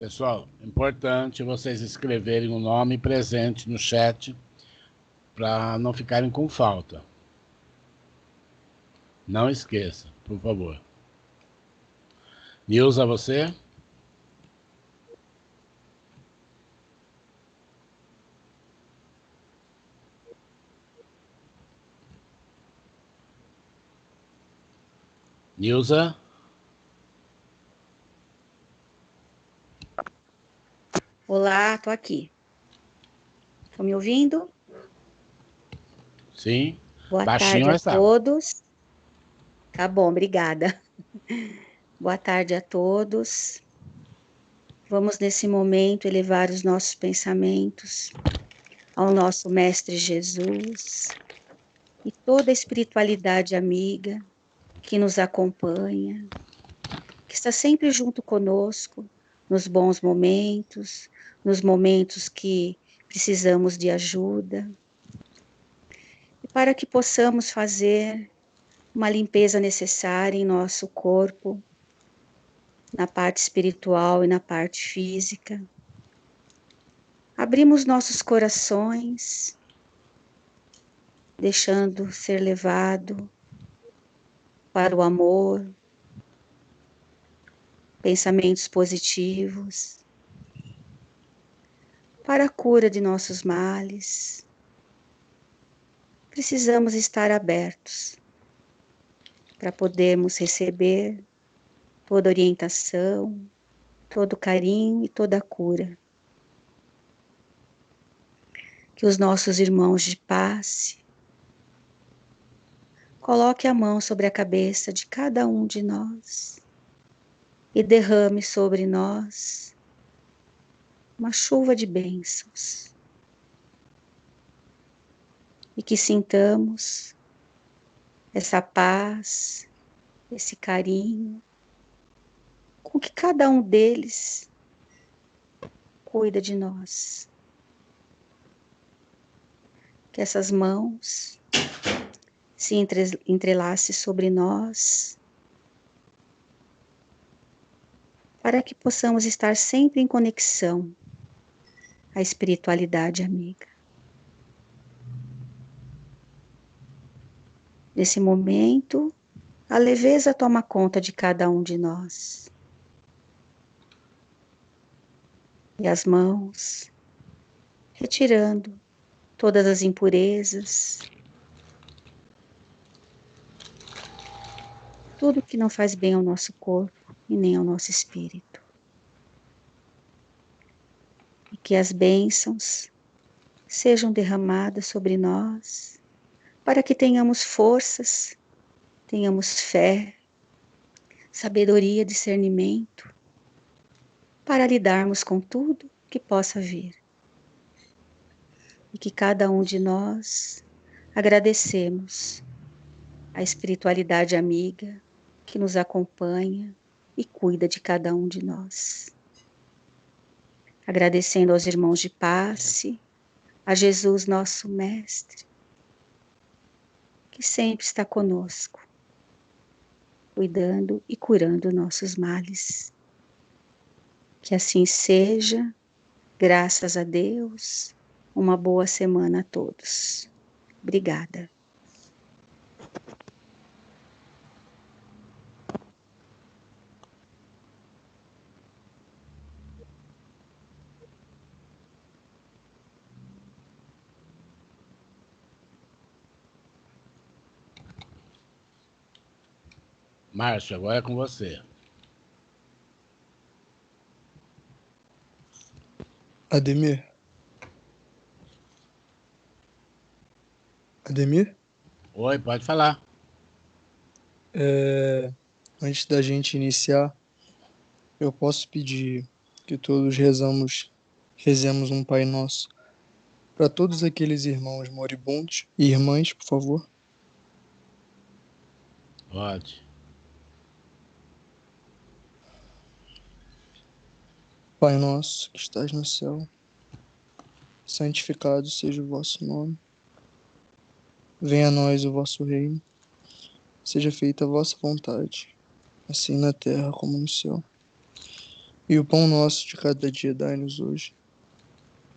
Pessoal, importante vocês escreverem o nome presente no chat para não ficarem com falta. Não esqueça, por favor. Nilza, você? Nilza? Olá, tô aqui. Estão me ouvindo? Sim. Boa Baixinho, tarde a mas estava. todos. Tá bom, obrigada. Boa tarde a todos. Vamos, nesse momento, elevar os nossos pensamentos ao nosso Mestre Jesus e toda a espiritualidade amiga que nos acompanha, que está sempre junto conosco, nos bons momentos, nos momentos que precisamos de ajuda, e para que possamos fazer uma limpeza necessária em nosso corpo, na parte espiritual e na parte física. Abrimos nossos corações, deixando ser levado para o amor, pensamentos positivos, para a cura de nossos males. Precisamos estar abertos para podermos receber toda orientação, todo carinho e toda a cura. Que os nossos irmãos de passe coloque a mão sobre a cabeça de cada um de nós e derrame sobre nós uma chuva de bênçãos. E que sintamos essa paz, esse carinho, com que cada um deles cuida de nós. Que essas mãos se entrelacem sobre nós, para que possamos estar sempre em conexão à espiritualidade amiga. Nesse momento, a leveza toma conta de cada um de nós. E as mãos, retirando todas as impurezas, tudo que não faz bem ao nosso corpo e nem ao nosso espírito. E que as bênçãos sejam derramadas sobre nós, para que tenhamos forças, tenhamos fé, sabedoria, discernimento, para lidarmos com tudo que possa vir. E que cada um de nós agradecemos a espiritualidade amiga que nos acompanha e cuida de cada um de nós. Agradecendo aos irmãos de passe, a Jesus, nosso Mestre, que sempre está conosco, cuidando e curando nossos males. Que assim seja, graças a Deus, uma boa semana a todos. Obrigada. Márcio, agora é com você. Ademir? Ademir? Oi, pode falar. Antes da gente iniciar, eu posso pedir que todos rezemos um Pai Nosso para todos aqueles irmãos moribundos e irmãs, por favor. Pode. Pai nosso que estás no céu, santificado seja o vosso nome. Venha a nós o vosso reino. Seja feita a vossa vontade, assim na terra como no céu. E o pão nosso de cada dia dai-nos hoje.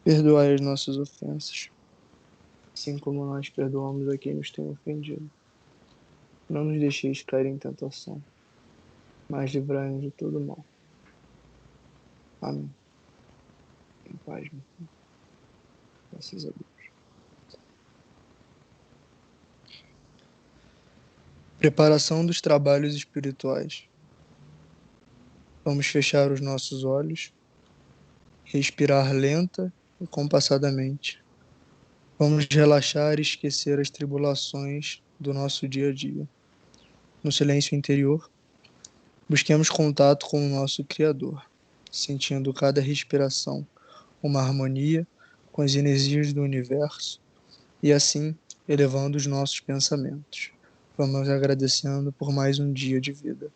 Perdoai as nossas ofensas, assim como nós perdoamos a quem nos tem ofendido. Não nos deixeis cair em tentação, mas livrai-nos de todo mal. Amém. Em paz, meu filho. Graças a Deus. Preparação dos trabalhos espirituais. Vamos fechar os nossos olhos, respirar lenta e compassadamente. Vamos relaxar e esquecer as tribulações do nosso dia a dia. No silêncio interior, busquemos contato com o nosso Criador, sentindo cada respiração uma harmonia com as energias do universo e assim elevando os nossos pensamentos. Vamos agradecendo por mais um dia de vida,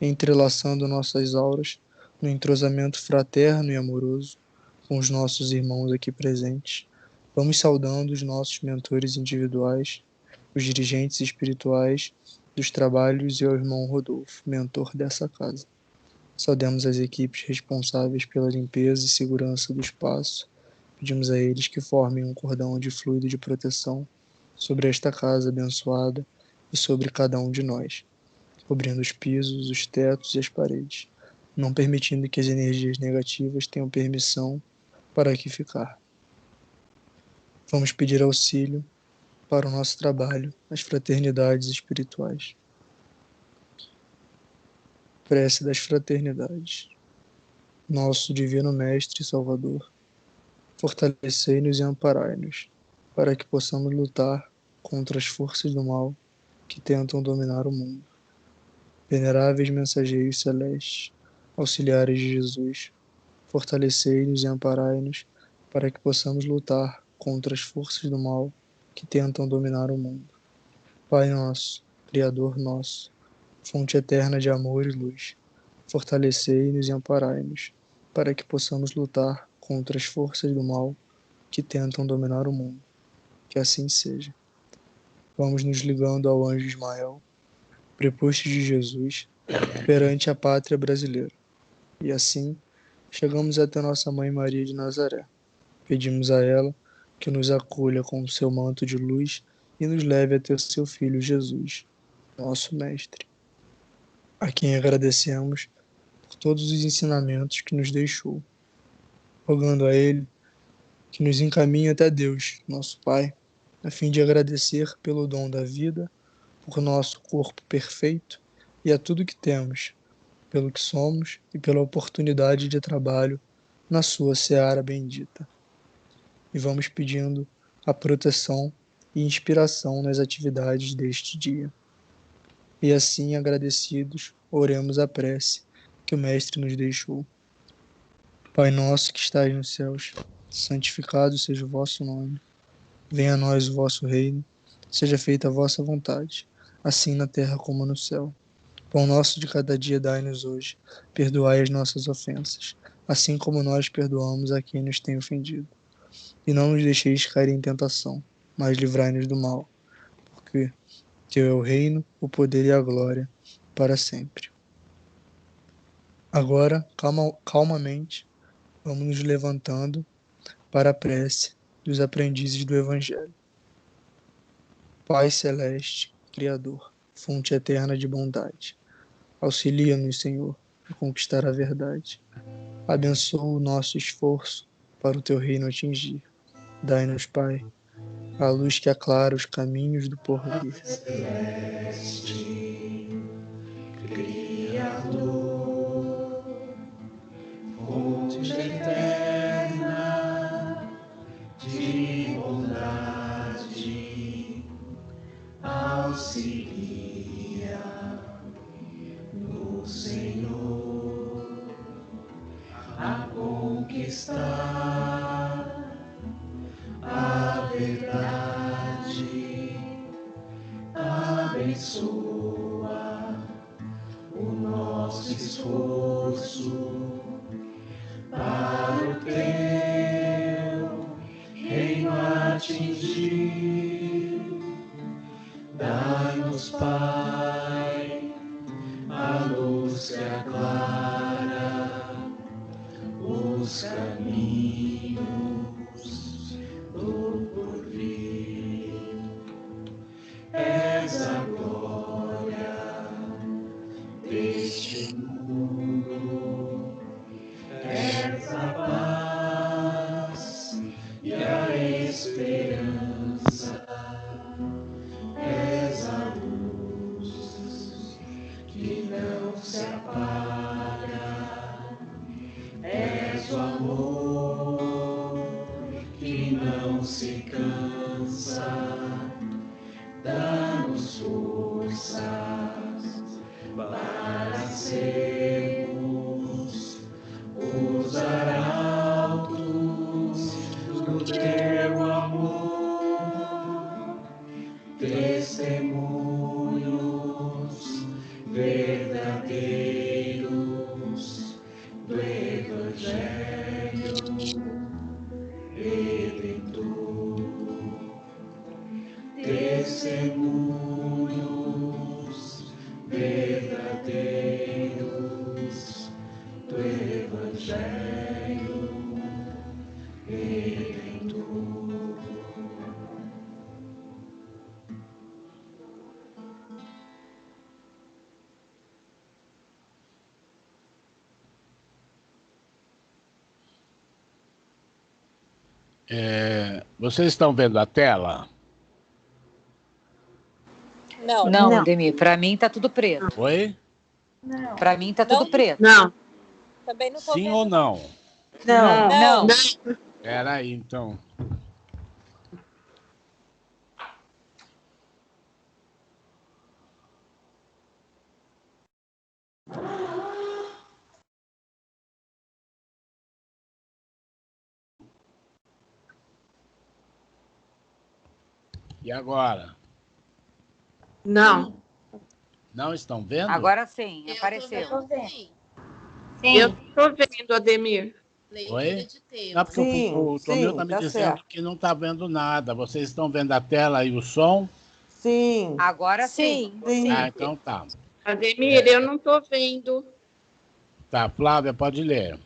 entrelaçando nossas auras no entrosamento fraterno e amoroso com os nossos irmãos aqui presentes. Vamos saudando os nossos mentores individuais, os dirigentes espirituais dos trabalhos e ao irmão Rodolfo, mentor dessa casa. Saudamos as equipes responsáveis pela limpeza e segurança do espaço. Pedimos a eles que formem um cordão de fluido de proteção sobre esta casa abençoada e sobre cada um de nós, cobrindo os pisos, os tetos e as paredes, não permitindo que as energias negativas tenham permissão para aqui ficar. Vamos pedir auxílio para o nosso trabalho, as fraternidades espirituais. Prece das fraternidades. Nosso Divino Mestre e Salvador, fortalecei-nos e amparai-nos, para que possamos lutar contra as forças do mal que tentam dominar o mundo. Veneráveis mensageiros celestes, auxiliares de Jesus, fortalecei-nos e amparai-nos, para que possamos lutar contra as forças do mal que tentam dominar o mundo. Pai nosso, Criador nosso, fonte eterna de amor e luz, fortalecei-nos e amparai-nos, para que possamos lutar contra as forças do mal que tentam dominar o mundo. Que assim seja. Vamos nos ligando ao anjo Ismael, preposto de Jesus, perante a pátria brasileira. E assim, chegamos até nossa Mãe Maria de Nazaré. Pedimos a ela que nos acolha com o seu manto de luz e nos leve até o seu Filho Jesus, nosso Mestre, a quem agradecemos por todos os ensinamentos que nos deixou, rogando a Ele que nos encaminhe até Deus, nosso Pai, a fim de agradecer pelo dom da vida, por nosso corpo perfeito e a tudo que temos, pelo que somos e pela oportunidade de trabalho na sua seara bendita. E vamos pedindo a proteção e inspiração nas atividades deste dia. E assim, agradecidos, oremos a prece que o Mestre nos deixou. Pai nosso que estais nos céus, santificado seja o vosso nome. Venha a nós o vosso reino, seja feita a vossa vontade, assim na terra como no céu. Pão nosso de cada dia dai-nos hoje, perdoai as nossas ofensas, assim como nós perdoamos a quem nos tem ofendido. E não nos deixeis cair em tentação, mas livrai-nos do mal, porque teu é o reino, o poder e a glória, para sempre. Agora, calmamente, vamos nos levantando para a prece dos aprendizes do Evangelho. Pai Celeste, Criador, fonte eterna de bondade, auxilia-nos, Senhor, a conquistar a verdade. Abençoa o nosso esforço para o teu reino atingir. Dai-nos, Pai, a luz que aclara os caminhos do porvir. Celeste, Criador, fonte eterna de bondade, auxilia no Senhor a conquistar a verdade. Abençoa o nosso esforço para o teu reino atingir. Dai-nos, Pai, a luz que aclara nos caminhos do porvir. És a glória deste mundo, és a paz e a esperança, és a luz que não se apaga, és o amor que não se cansa. Dá-nos forças para sermos os arautos do teu amor, testemunhos verdadeiros do Evangelho Redentor. Testemunhos verdadeiros do Evangelho Redentor. Vocês estão vendo a tela? Não, Ademir, para mim tá tudo preto. Oi? Para mim tá tudo preto. Não. Também não tô Sim vendo. ou não? Não. Espera aí, então. E agora? Não. Não estão vendo? Agora sim, apareceu. Eu estou vendo, Ademir. Oi? Não, porque o Tomil está me dizendo que não está vendo nada. Vocês estão vendo a tela e o som? Sim. Agora sim. Ah, então tá. Ademir, eu não estou vendo. Tá, Flávia, pode ler.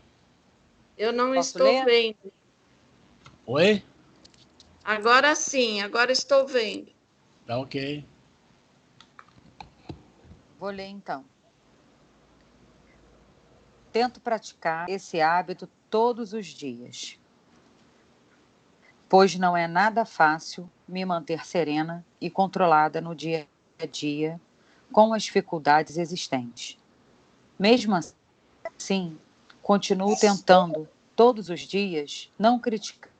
Eu não Posso estou ler? vendo. Oi? Agora sim, agora estou vendo. Tá ok. Vou ler então. Tento praticar esse hábito todos os dias, pois não é nada fácil me manter serena e controlada no dia a dia com as dificuldades existentes. Mesmo assim, continuo tentando todos os dias não criticar,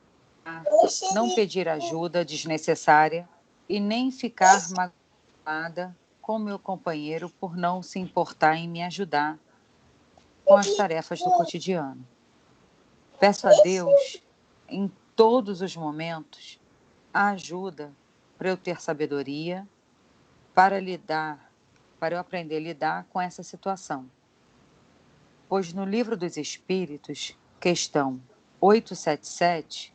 não pedir ajuda desnecessária e nem ficar magoada com meu companheiro por não se importar em me ajudar com as tarefas do cotidiano. Peço a Deus, em todos os momentos, a ajuda para eu ter sabedoria, para eu aprender a lidar com essa situação. Pois no Livro dos Espíritos, questão 877,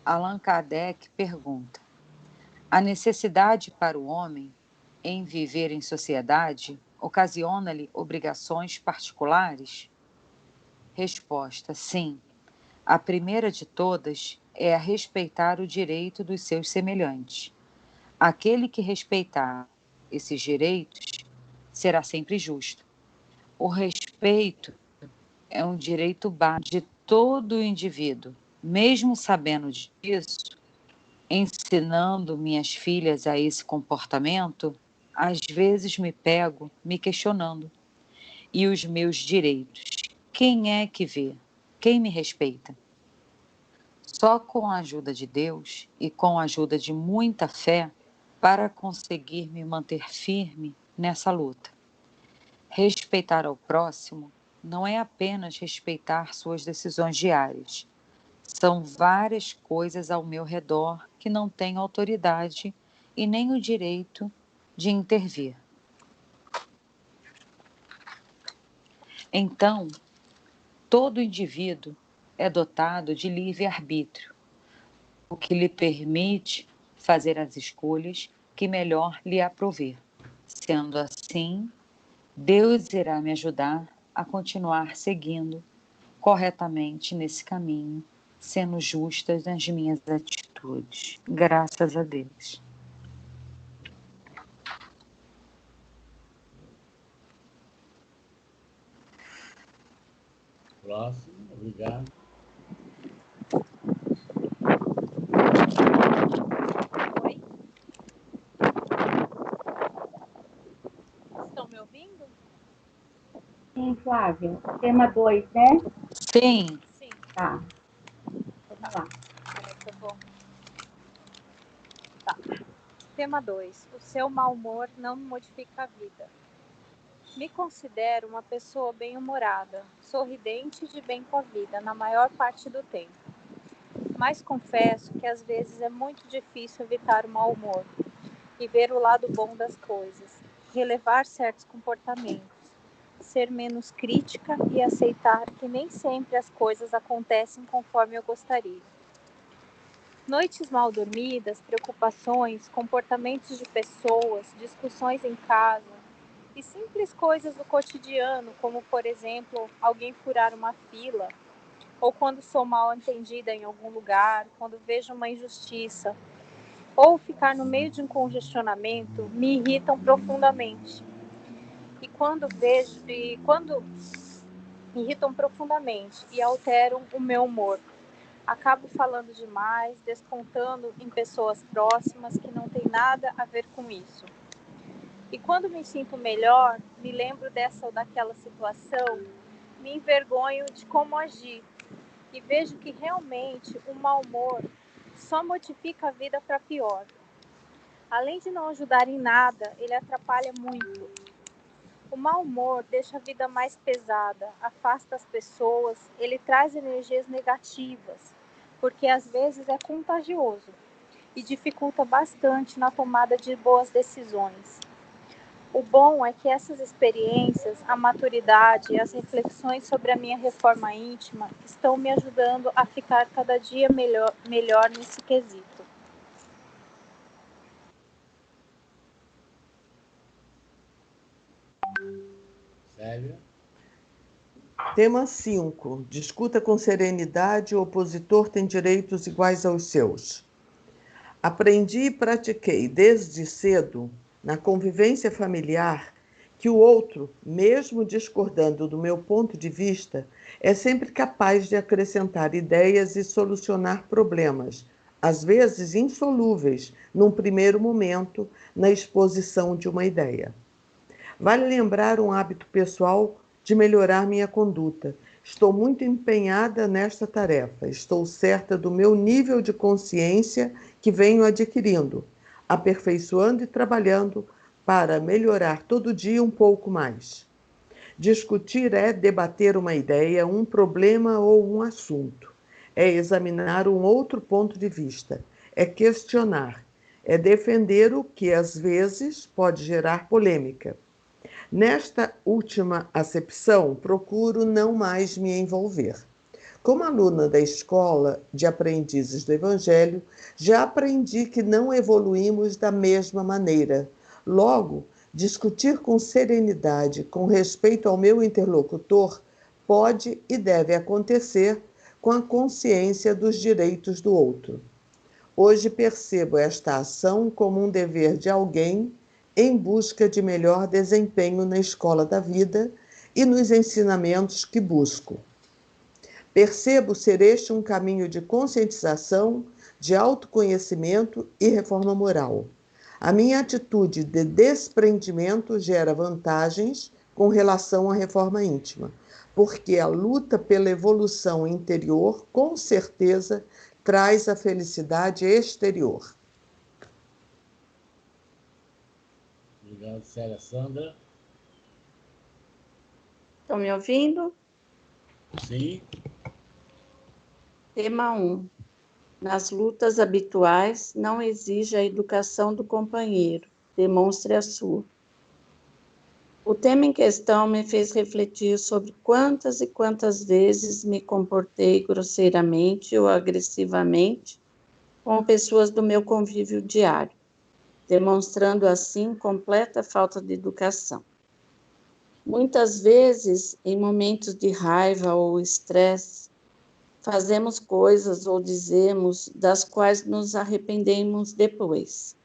Allan Kardec pergunta: a necessidade para o homem em viver em sociedade ocasiona-lhe obrigações particulares? Resposta: sim. A primeira de todas é a respeitar o direito dos seus semelhantes. Aquele que respeitar esses direitos será sempre justo. O respeito é um direito básico de todo indivíduo. Mesmo sabendo disso, ensinando minhas filhas a esse comportamento, às vezes me pego me questionando. E os meus direitos? Quem é que vê? Quem me respeita? Só com a ajuda de Deus e com a ajuda de muita fé para conseguir me manter firme nessa luta. Respeitar ao próximo não é apenas respeitar suas decisões diárias. São várias coisas ao meu redor que não têm autoridade e nem o direito de intervir. Então, todo indivíduo é dotado de livre-arbítrio, o que lhe permite fazer as escolhas que melhor lhe aprouver. Sendo assim, Deus irá me ajudar a continuar seguindo corretamente nesse caminho, sendo justas nas minhas atitudes. Graças a Deus. Próximo, obrigado. Oi? Estão me ouvindo? Sim, Flávia. Tema 2, né? Sim. Sim. Tá. Vamos lá. Peraí que eu vou... Tá. Tema 2. O seu mau humor não modifica a vida. Me considero uma pessoa bem-humorada, sorridente e de bem com a vida na maior parte do tempo. Mas confesso que às vezes é muito difícil evitar o mau humor e ver o lado bom das coisas, relevar certos comportamentos, ser menos crítica e aceitar que nem sempre as coisas acontecem conforme eu gostaria. Noites mal dormidas, preocupações, comportamentos de pessoas, discussões em casa e simples coisas do cotidiano, como, por exemplo, alguém furar uma fila, ou quando sou mal entendida em algum lugar, quando vejo uma injustiça, ou ficar no meio de um congestionamento, me irritam profundamente. Quando me irritam profundamente e alteram o meu humor. Acabo falando demais, descontando em pessoas próximas que não tem nada a ver com isso. E quando me sinto melhor, me lembro dessa ou daquela situação, me envergonho de como agir e vejo que realmente o mau humor só modifica a vida para pior. Além de não ajudar em nada, ele atrapalha muito. O mau humor deixa a vida mais pesada, afasta as pessoas, ele traz energias negativas, porque às vezes é contagioso e dificulta bastante na tomada de boas decisões. O bom é que essas experiências, a maturidade e as reflexões sobre a minha reforma íntima estão me ajudando a ficar cada dia melhor nesse quesito. Célia? Tema 5. Discuta com serenidade, o opositor tem direitos iguais aos seus. Aprendi e pratiquei desde cedo, na convivência familiar, que o outro, mesmo discordando do meu ponto de vista, é sempre capaz de acrescentar ideias e solucionar problemas, às vezes insolúveis, num primeiro momento, na exposição de uma ideia. Vale lembrar um hábito pessoal de melhorar minha conduta. Estou muito empenhada nesta tarefa. Estou certa do meu nível de consciência que venho adquirindo, aperfeiçoando e trabalhando para melhorar todo dia um pouco mais. Discutir é debater uma ideia, um problema ou um assunto. É examinar um outro ponto de vista. É questionar. É defender o que, às vezes, pode gerar polêmica. Nesta última acepção, procuro não mais me envolver. Como aluna da Escola de Aprendizes do Evangelho, já aprendi que não evoluímos da mesma maneira. Logo, discutir com serenidade, com respeito ao meu interlocutor, pode e deve acontecer com a consciência dos direitos do outro. Hoje percebo esta ação como um dever de alguém em busca de melhor desempenho na escola da vida e nos ensinamentos que busco. Percebo ser este um caminho de conscientização, de autoconhecimento e reforma moral. A minha atitude de desprendimento gera vantagens com relação à reforma íntima, porque a luta pela evolução interior, com certeza, traz a felicidade exterior. Obrigado, Célia. Sandra? Estão me ouvindo? Sim. Tema 1. Nas lutas habituais, não exige a educação do companheiro, demonstre a sua. O tema em questão me fez refletir sobre quantas e quantas vezes me comportei grosseiramente ou agressivamente com pessoas do meu convívio diário, demonstrando assim completa falta de educação. Muitas vezes, em momentos de raiva ou estresse, fazemos coisas ou dizemos das quais nos arrependemos depois.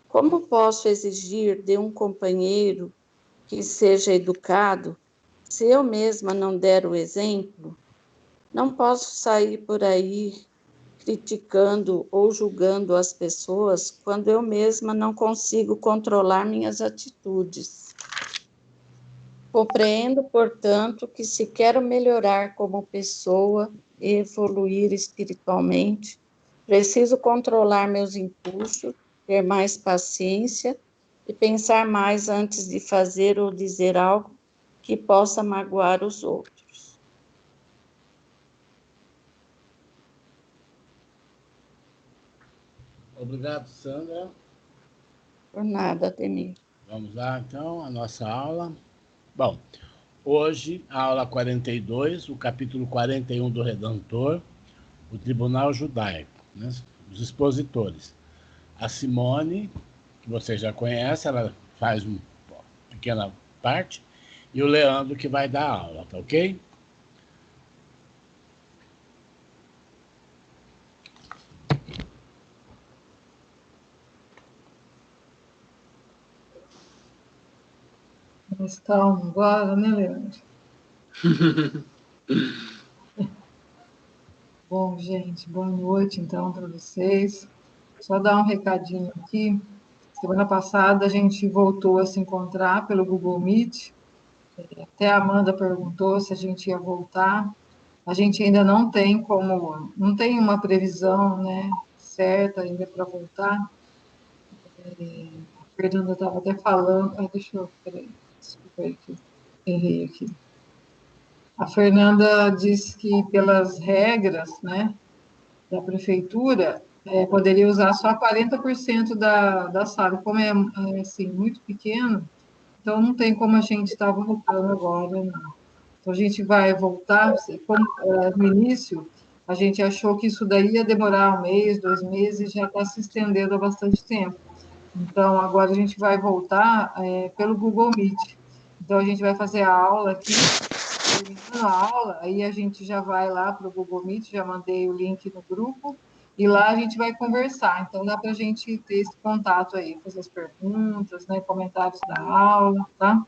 Como posso exigir de um companheiro que seja educado se eu mesma não der o exemplo? Não posso sair por aí criticando ou julgando as pessoas quando eu mesma não consigo controlar minhas atitudes. Compreendo, portanto, que se quero melhorar como pessoa e evoluir espiritualmente, preciso controlar meus impulsos, ter mais paciência e pensar mais antes de fazer ou dizer algo que possa magoar os outros. Obrigado, Sandra. Por nada, Ademir. Vamos lá, então, a nossa aula. Bom, hoje, a aula 42, o capítulo 41 do Redentor, o Tribunal Judaico, né? Os expositores. A Simone, que você já conhece, ela faz uma pequena parte, e o Leandro, que vai dar a aula, tá ok? Mais calmo agora, né, Leandro? Bom, gente, boa noite, então, para vocês. Só dar um recadinho aqui. Semana passada a gente voltou a se encontrar pelo Google Meet. Até a Amanda perguntou se a gente ia voltar. A gente ainda não tem uma previsão, né, certa ainda para voltar. A Fernanda estava até falando. Peraí, desculpa aí que errei aqui. A Fernanda disse que, pelas regras, né, da prefeitura, poderia usar só 40% da sala. Como é assim, muito pequeno, então não tem como a gente estar voltando agora, não. Então, a gente vai voltar, no início, a gente achou que isso daí ia demorar 1 mês, 2 meses, já está se estendendo há bastante tempo. Então, agora a gente vai voltar pelo Google Meet. Então, a gente vai fazer a aula aqui, terminando a aula, aí a gente já vai lá para o Google Meet, já mandei o link no grupo, e lá a gente vai conversar. Então, dá para a gente ter esse contato aí, fazer as perguntas, né, comentários da aula, tá?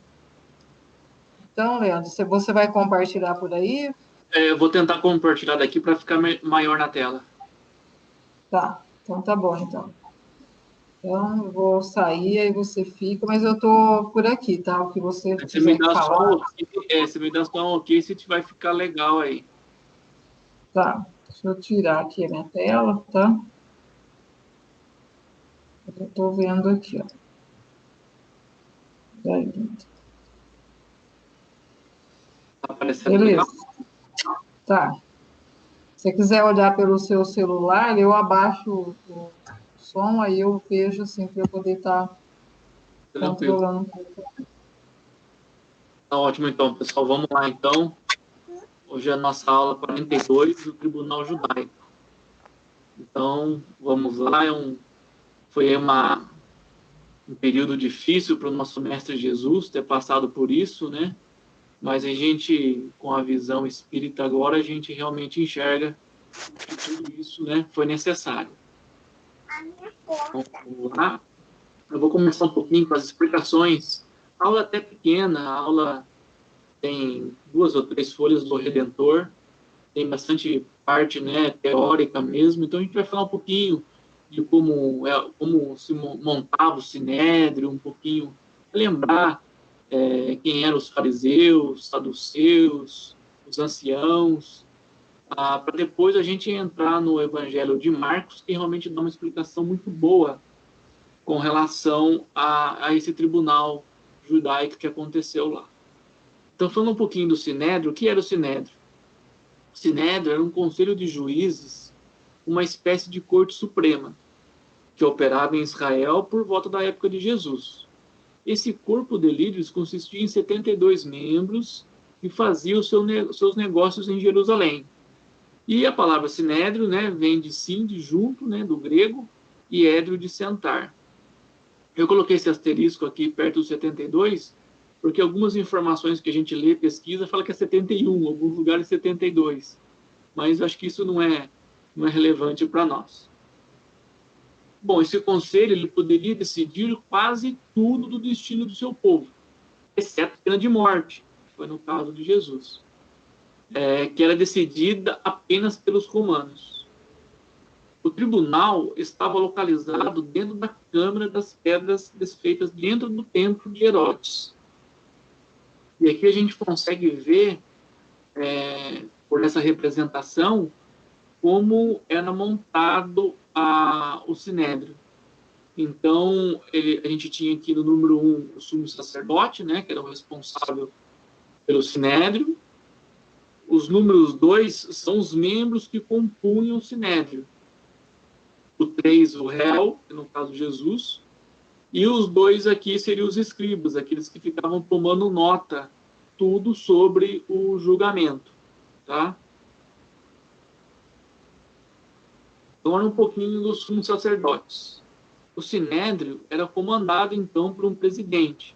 Então, Leandro, você vai compartilhar por aí? Eu vou tentar compartilhar daqui para ficar maior na tela. Tá, então tá bom, então. Então, eu vou sair, aí você fica, mas eu tô por aqui, tá? O que você quiser falar. Você me dá só um ok se vai ficar legal aí. Tá, deixa eu tirar aqui a minha tela, tá? Eu tô vendo aqui, ó. Tá aparecendo beleza. legal? Tá. Se você quiser olhar pelo seu celular, eu abaixo o som, aí eu vejo, assim, para eu poder estar controlando um pouco. Tá ótimo, então, pessoal. Vamos lá, então. Hoje é a nossa aula 42 do Tribunal Judaico. Então, vamos lá. Foi um período difícil para o nosso Mestre Jesus ter passado por isso, né? Mas a gente, com a visão espírita agora, a gente realmente enxerga que tudo isso, né, foi necessário. Então, vamos lá. Eu vou começar um pouquinho com as explicações. A aula é até pequena, a aula tem 2 ou 3 folhas do Redentor, tem bastante parte, né, teórica mesmo, então a gente vai falar um pouquinho de como se montava o Sinédrio, um pouquinho, lembrar quem eram os fariseus, saduceus, os anciãos, para depois a gente entrar no Evangelho de Marcos, que realmente dá uma explicação muito boa com relação a esse tribunal judaico que aconteceu lá. Então, falando um pouquinho do Sinédrio, o que era o Sinédrio? O Sinédrio era um conselho de juízes, uma espécie de corte suprema, que operava em Israel por volta da época de Jesus. Esse corpo de líderes consistia em 72 membros que faziam seus negócios em Jerusalém. E a palavra sinédrio, né, vem de sim, de junto, né, do grego, e édrio, de sentar. Eu coloquei esse asterisco aqui perto do 72, porque algumas informações que a gente lê, pesquisa, fala que é 71, alguns lugares 72. Mas acho que isso não é relevante para nós. Bom, esse conselho ele poderia decidir quase tudo do destino do seu povo, exceto pena de morte, que foi no caso de Jesus, que era decidida apenas pelos romanos. O tribunal estava localizado dentro da Câmara das Pedras desfeitas dentro do templo de Herodes. E aqui a gente consegue ver, por essa representação, como era montado o sinédrio. Então, a gente tinha aqui no número 1 o sumo sacerdote, né, que era o responsável pelo sinédrio. Os números 2 são os membros que compunham o sinédrio. O 3, o réu, que no caso Jesus, e os 2 aqui seriam os escribas, aqueles que ficavam tomando nota, tudo sobre o julgamento, tá? Agora um pouquinho dos sumos sacerdotes. O sinédrio era comandado, então, por um presidente,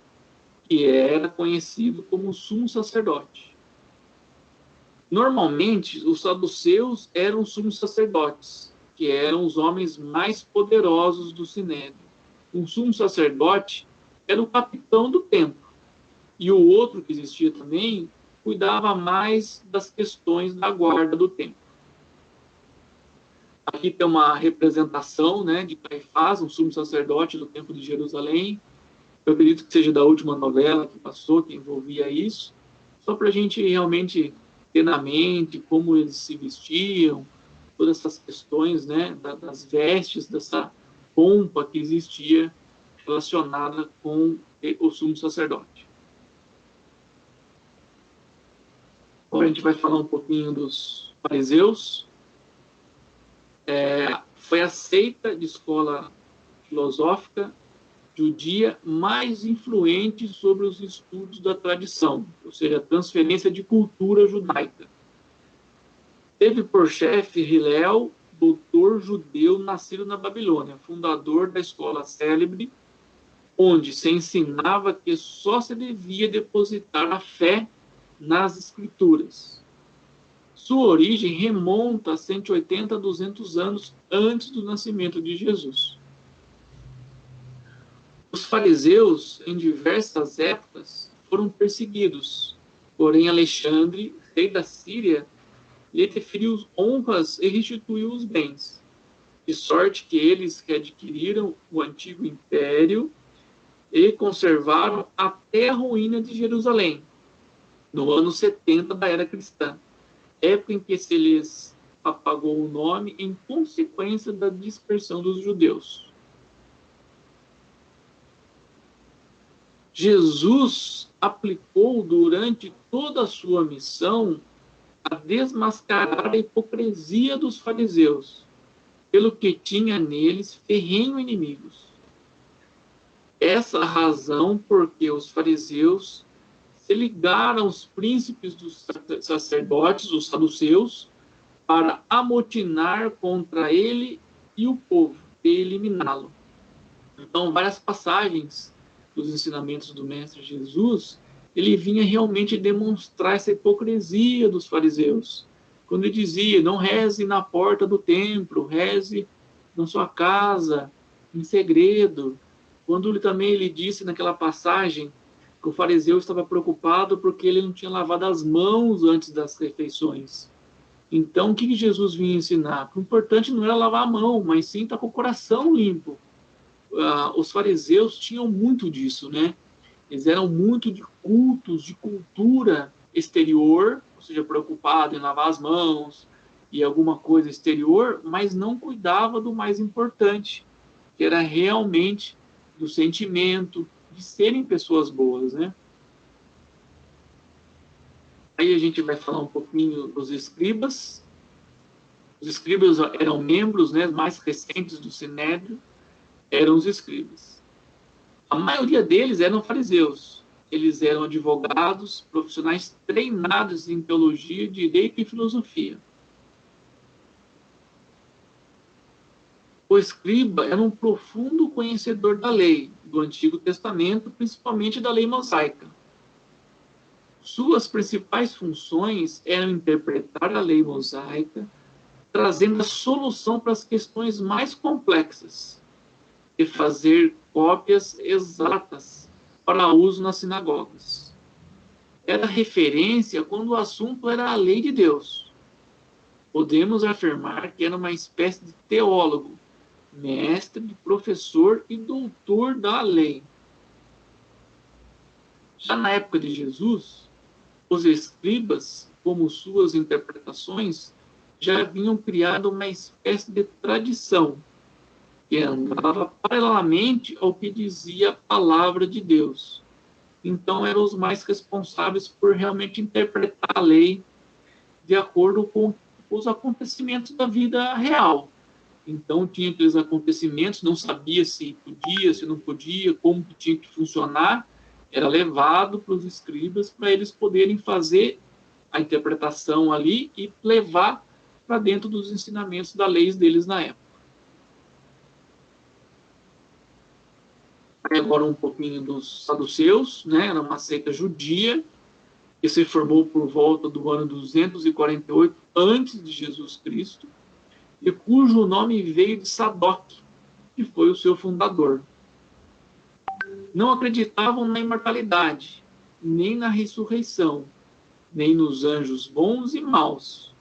que era conhecido como sumo sacerdote. Normalmente, os saduceus eram os sumos sacerdotes, que eram os homens mais poderosos do sinédrio. Um sumo sacerdote era o capitão do templo, e o outro que existia também cuidava mais das questões da guarda do templo. Aqui tem uma representação, né, de Caifás, um sumo sacerdote do templo de Jerusalém. Eu acredito que seja da última novela que passou, que envolvia isso, só para a gente realmente ter na mente como eles se vestiam, todas essas questões, né, das vestes, dessa pompa que existia relacionada com o sumo sacerdote. Agora a gente vai falar um pouquinho dos fariseus. Foi a seita de escola filosófica judia mais influente sobre os estudos da tradição, ou seja, a transferência de cultura judaica. Teve por chefe Hillel, doutor judeu nascido na Babilônia, fundador da escola célebre, onde se ensinava que só se devia depositar a fé nas escrituras. Sua origem remonta a 180 a 200 anos antes do nascimento de Jesus. Os fariseus, em diversas épocas, foram perseguidos, porém Alexandre, rei da Síria, lhe deferiu honras e restituiu os bens, de sorte que eles readquiriram o antigo império e conservaram até a ruína de Jerusalém, no ano 70 da era cristã, época em que se lhes apagou o nome em consequência da dispersão dos judeus. Jesus aplicou durante toda a sua missão a desmascarar a hipocrisia dos fariseus, pelo que tinha neles ferrenhos inimigos. Essa a razão porque os fariseus se ligaram aos príncipes dos sacerdotes, os saduceus, para amotinar contra ele e o povo, e eliminá-lo. Então, várias passagens dos ensinamentos do Mestre Jesus, ele vinha realmente demonstrar essa hipocrisia dos fariseus. Quando ele dizia, não reze na porta do templo, reze na sua casa, em segredo. Quando ele disse naquela passagem que o fariseu estava preocupado porque ele não tinha lavado as mãos antes das refeições. Então, o que Jesus vinha ensinar? O importante não era lavar a mão, mas sim estar com o coração limpo. Os fariseus tinham muito disso, né? Eles eram muito de cultos, de cultura exterior, ou seja, preocupado em lavar as mãos e alguma coisa exterior, mas não cuidava do mais importante, que era realmente do sentimento, de serem pessoas boas, né? Aí a gente vai falar um pouquinho dos escribas. Os escribas eram membros, né, mais recentes do Sinédrio, eram os escribas. A maioria deles eram fariseus. Eles eram advogados, profissionais treinados em teologia, direito e filosofia. O escriba era um profundo conhecedor da lei, do Antigo Testamento, principalmente da lei mosaica. Suas principais funções eram interpretar a lei mosaica, trazendo a solução para as questões mais complexas, e fazer cópias exatas para uso nas sinagogas. Era referência quando o assunto era a lei de Deus. Podemos afirmar que era uma espécie de teólogo, mestre, professor e doutor da lei. Já na época de Jesus, os escribas, como suas interpretações, já haviam criado uma espécie de tradição que andava paralelamente ao que dizia a palavra de Deus. Então, eram os mais responsáveis por realmente interpretar a lei de acordo com os acontecimentos da vida real. Então, tinha aqueles acontecimentos, não sabia se podia, se não podia, como que tinha que funcionar, era levado para os escribas para eles poderem fazer a interpretação ali e levar para dentro dos ensinamentos da lei deles na época. Agora um pouquinho dos saduceus, né? Era uma seita judia que se formou por volta do ano 248 antes de Jesus Cristo e cujo nome veio de Sadoc, que foi o seu fundador. Não acreditavam na imortalidade, nem na ressurreição, nem nos anjos bons e maus.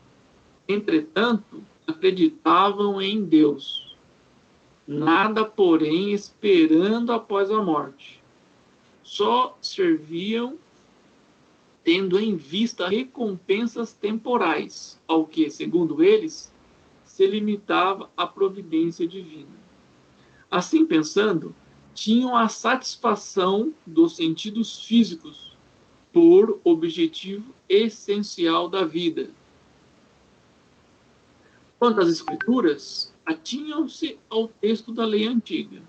Entretanto, acreditavam em Deus. Nada, porém, esperando após a morte. Só serviam tendo em vista recompensas temporais, ao que, segundo eles, se limitava a providência divina. Assim pensando, tinham a satisfação dos sentidos físicos por objetivo essencial da vida. Quanto às escrituras, atinham-se ao texto da lei antiga.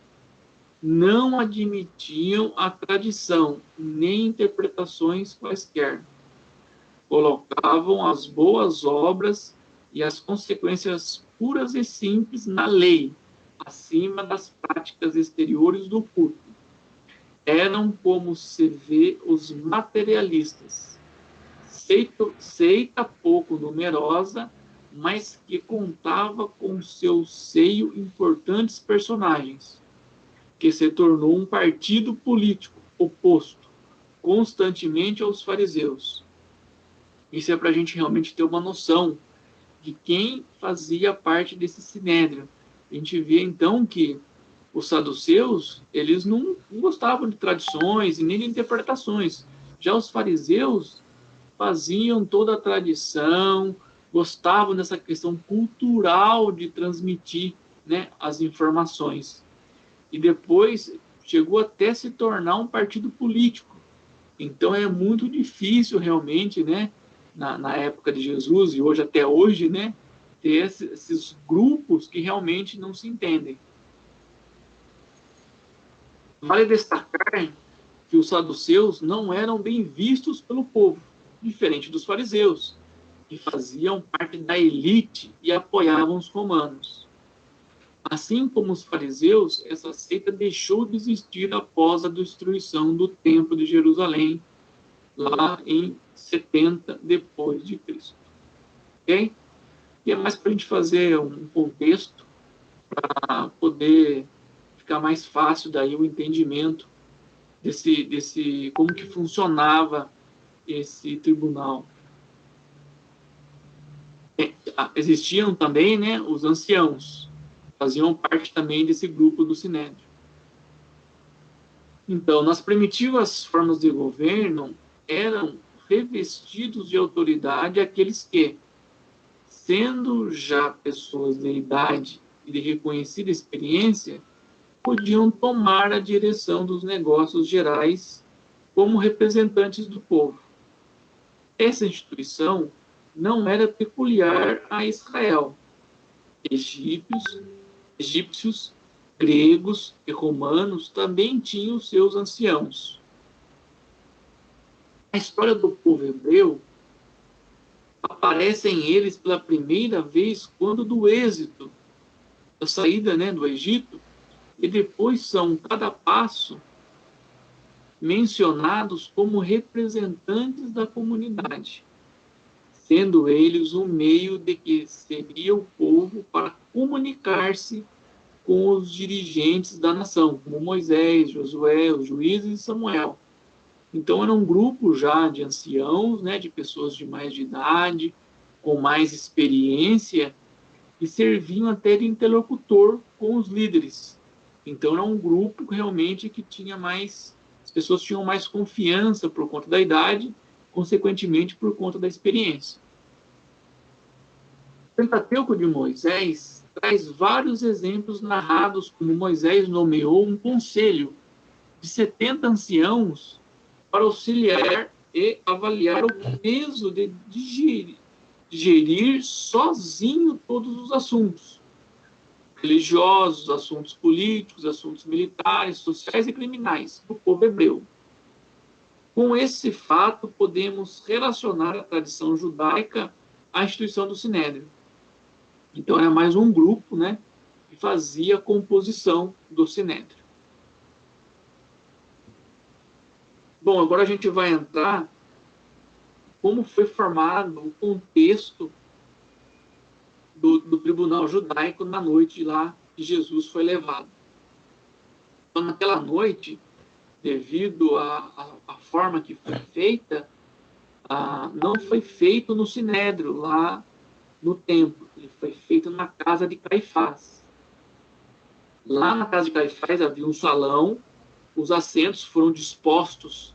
Não admitiam a tradição, nem interpretações quaisquer. Colocavam as boas obras e as consequências puras e simples na lei, acima das práticas exteriores do culto. Eram como se vê os materialistas. Seita pouco numerosa, mas que contava com seu seio importantes personagens, que se tornou um partido político oposto constantemente aos fariseus. Isso é para a gente realmente ter uma noção de quem fazia parte desse sinédrio. A gente vê, então, que os saduceus, eles não gostavam de tradições e nem de interpretações. Já os fariseus faziam toda a tradição, gostavam dessa questão cultural de transmitir, né, as informações. E depois chegou até se tornar um partido político. Então é muito difícil realmente, né, na época de Jesus e hoje até hoje, né, ter esses grupos que realmente não se entendem. Vale destacar que os saduceus não eram bem vistos pelo povo, diferente dos fariseus, que faziam parte da elite e apoiavam os romanos. Assim como os fariseus, essa seita deixou de existir após a destruição do Templo de Jerusalém, lá em 70 depois de Cristo. Ok? E é mais para a gente fazer um contexto para poder ficar mais fácil daí o entendimento desse como que funcionava esse tribunal. Existiam também, né, os anciãos, faziam parte também desse grupo do Sinédrio. Então, nas primitivas formas de governo, eram revestidos de autoridade aqueles que, sendo já pessoas de idade e de reconhecida experiência, podiam tomar a direção dos negócios gerais como representantes do povo. Essa instituição não era peculiar a Israel. Egípcios, gregos e romanos também tinham seus anciãos. A história do povo hebreu aparece em eles pela primeira vez quando do êxito, da saída, né, do Egito, e depois são, cada passo, mencionados como representantes da comunidade, sendo eles o meio de que seria o povo para comunicar-se com os dirigentes da nação, como Moisés, Josué, os juízes e Samuel. Então, era um grupo já de anciãos, né, de pessoas de mais de idade, com mais experiência, e serviam até de interlocutor com os líderes. Então, era um grupo realmente que tinha mais... As pessoas tinham mais confiança por conta da idade, consequentemente, por conta da experiência. O Pentateuco de Moisés traz vários exemplos narrados como Moisés nomeou um conselho de 70 anciãos para auxiliar e avaliar o peso de digerir sozinho todos os assuntos religiosos, assuntos políticos, assuntos militares, sociais e criminais do povo hebreu. Com esse fato, podemos relacionar a tradição judaica à instituição do Sinédrio. Então, era mais um grupo, né, que fazia a composição do Sinédrio. Bom, agora a gente vai entrar como foi formado o contexto do tribunal judaico na noite lá que Jesus foi levado. Então, naquela noite, devido à forma que foi feita, não foi feito no Sinédrio, lá no templo. Ele foi feito na casa de Caifás. Lá na casa de Caifás havia um salão, os assentos foram dispostos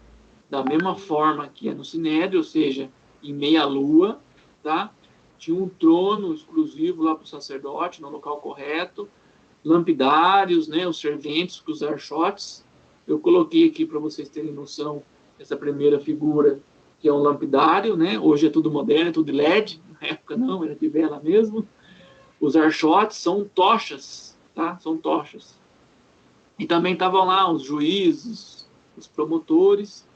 da mesma forma que é no Sinédrio, ou seja, em meia-lua, tá? Tinha um trono exclusivo lá para o sacerdote, no local correto, lampidários, né, os serventes, os archotes. Eu coloquei aqui para vocês terem noção essa primeira figura, que é um lampidário, né? Hoje é tudo moderno, é tudo LED, na época não, era de vela mesmo. Os archotes são tochas, tá? São tochas. E também estavam lá os juízes, os promotores,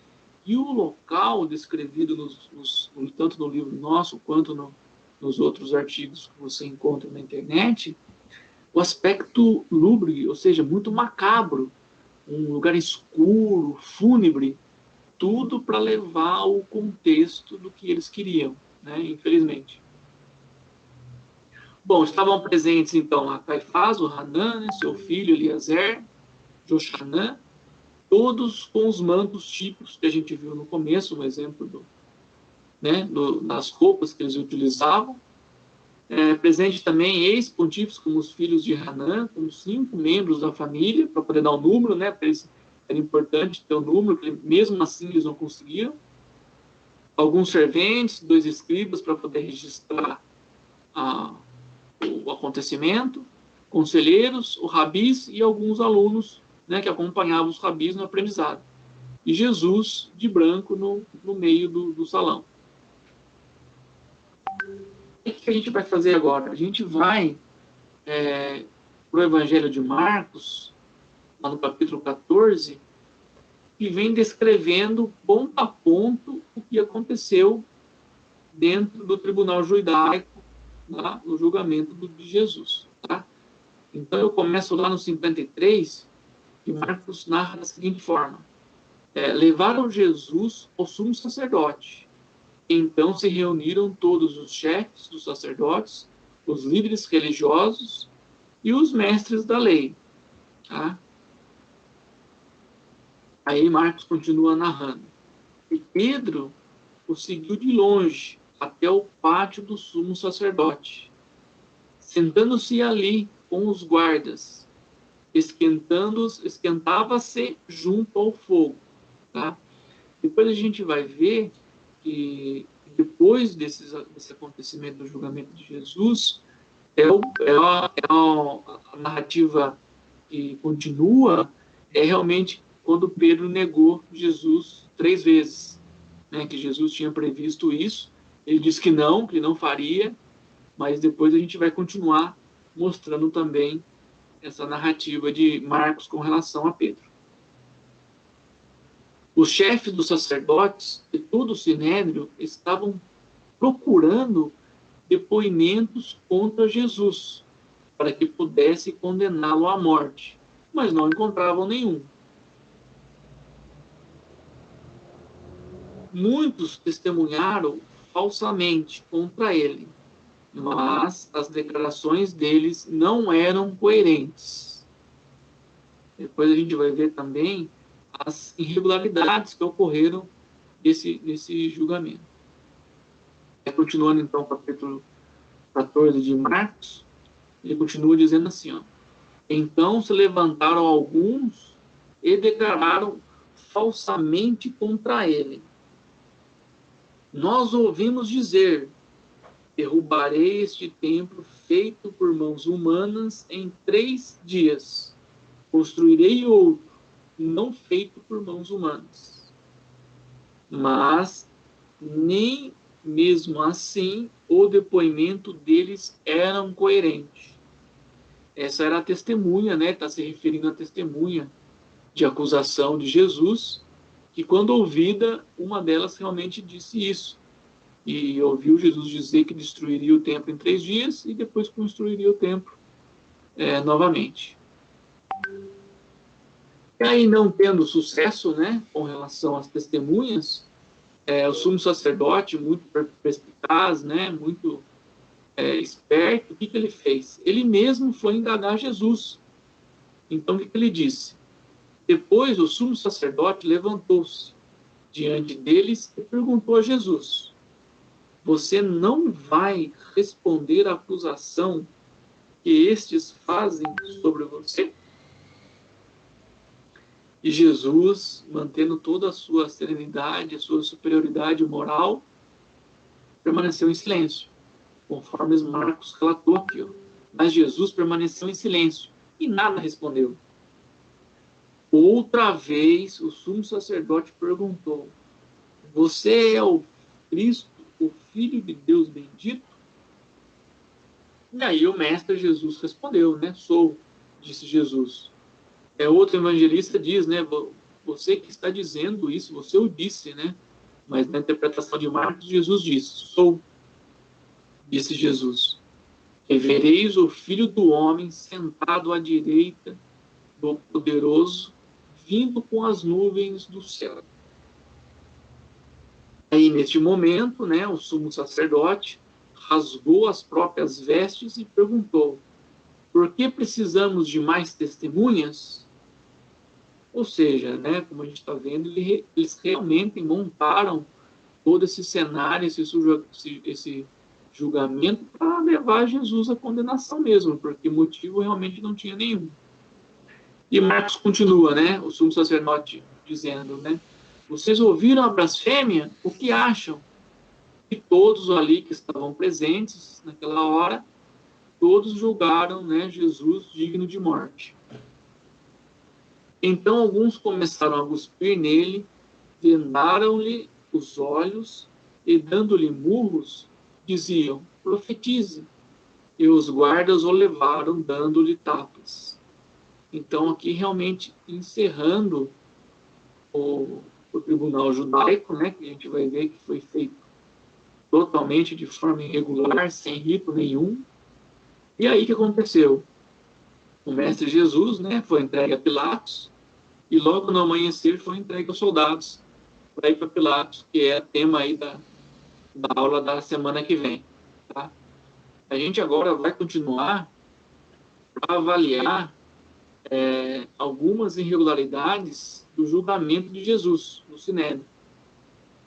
e o local descrevido tanto no livro nosso quanto nos outros artigos que você encontra na internet, o aspecto lúgubre, ou seja, muito macabro, um lugar escuro, fúnebre, tudo para levar o contexto do que eles queriam, né? Infelizmente. Bom, estavam presentes então a Caifás, o Hanan, né, seu filho Eliezer, Joxanã, todos com os mantos típicos que a gente viu no começo, um exemplo das roupas que eles utilizavam. Presente também ex-pontífices como os filhos de Hanan, como 5 membros da família, para poder dar um número, né? Para eles era importante ter um número, porque mesmo assim eles não conseguiam. Alguns serventes, 2 escribas para poder registrar o acontecimento, conselheiros, o rabis e alguns alunos, né, que acompanhavam os rabis no aprendizado. E Jesus, de branco, no meio do salão. O que a gente vai fazer agora? A gente vai para o Evangelho de Marcos, lá no capítulo 14, que vem descrevendo ponto a ponto o que aconteceu dentro do tribunal judaico, lá no julgamento de Jesus. Tá? Então, eu começo lá no 53, que Marcos narra da seguinte forma. Levaram Jesus ao sumo sacerdote. Então se reuniram todos os chefes dos sacerdotes, os líderes religiosos e os mestres da lei. Tá? Aí Marcos continua narrando. E Pedro o seguiu de longe até o pátio do sumo sacerdote. Sentando-se ali com os guardas, esquentava-se junto ao fogo. Tá? Depois a gente vai ver que depois desse acontecimento do julgamento de Jesus, a narrativa que continua realmente quando Pedro negou Jesus 3 vezes, né, que Jesus tinha previsto isso. Ele disse que não faria, mas depois a gente vai continuar mostrando também essa narrativa de Marcos com relação a Pedro. Os chefes dos sacerdotes e todo o Sinédrio estavam procurando depoimentos contra Jesus, para que pudesse condená-lo à morte, mas não encontravam nenhum. muitos testemunharam falsamente contra ele, mas as declarações deles não eram coerentes. Depois a gente vai ver também as irregularidades que ocorreram nesse julgamento. Continuando então o capítulo 14 de Marcos, ele continua dizendo assim, ó: então se levantaram alguns e declararam falsamente contra ele. Nós ouvimos dizer: derrubarei este templo feito por mãos humanas em 3 dias. Construirei outro, não feito por mãos humanas. Mas nem mesmo assim o depoimento deles era coerente. Essa era a testemunha, né? Está se referindo à testemunha de acusação de Jesus, que quando ouvida, uma delas realmente disse isso. E ouviu Jesus dizer que destruiria o templo em 3 dias e depois construiria o templo novamente. E aí, não tendo sucesso, né, com relação às testemunhas, o sumo sacerdote, muito perspicaz, né, muito esperto, o que ele fez? Ele mesmo foi indagar Jesus. Então, o que ele disse? Depois, o sumo sacerdote levantou-se diante deles e perguntou a Jesus: você não vai responder à acusação que estes fazem sobre você? E Jesus, mantendo toda a sua serenidade, a sua superioridade moral, permaneceu em silêncio, conforme Marcos relatou aqui. Mas Jesus permaneceu em silêncio e nada respondeu. Outra vez, o sumo sacerdote perguntou: você é o Cristo, o Filho de Deus bendito? E aí o mestre Jesus respondeu, né? Sou, disse Jesus. Outro evangelista diz, né? Você que está dizendo isso, você o disse, né? Mas na interpretação de Marcos, Jesus disse: sou, disse Jesus. E vereis o Filho do Homem sentado à direita do Poderoso, vindo com as nuvens do céu. Aí, neste momento, né, o sumo sacerdote rasgou as próprias vestes e perguntou: por que precisamos de mais testemunhas? Ou seja, né, como a gente está vendo, eles realmente montaram todo esse cenário, esse julgamento para levar Jesus à condenação mesmo, porque motivo realmente não tinha nenhum. E Marcos continua, né, o sumo sacerdote dizendo, né: vocês ouviram a blasfêmia? O que acham? E todos ali que estavam presentes naquela hora, todos julgaram, né, Jesus digno de morte. Então alguns começaram a cuspir nele, vendaram-lhe os olhos e, dando-lhe murros, diziam: profetize. E os guardas o levaram, dando-lhe tapas. Então, aqui realmente encerrando o tribunal judaico, né, que a gente vai ver que foi feito totalmente de forma irregular, sem rito nenhum. E aí o que aconteceu? O mestre Jesus, né, foi entregue a Pilatos, e logo no amanhecer foi entregue aos soldados para ir para Pilatos, que é tema aí da aula da semana que vem. Tá? A gente agora vai continuar para avaliar algumas irregularidades do julgamento de Jesus no Sinédrio.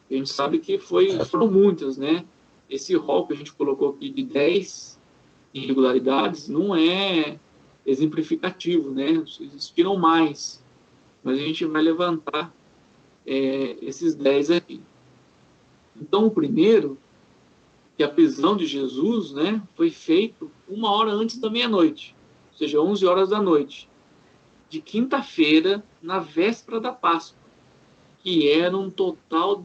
A gente sabe que foram muitas, né? Esse rol que a gente colocou aqui de 10 irregularidades não é exemplificativo, né? Existiram mais, mas a gente vai levantar esses 10 aqui. Então, o primeiro, que a prisão de Jesus, né, foi feito 1 hora antes da meia-noite, ou seja, 11 horas da noite, de quinta-feira, na véspera da Páscoa, que era um total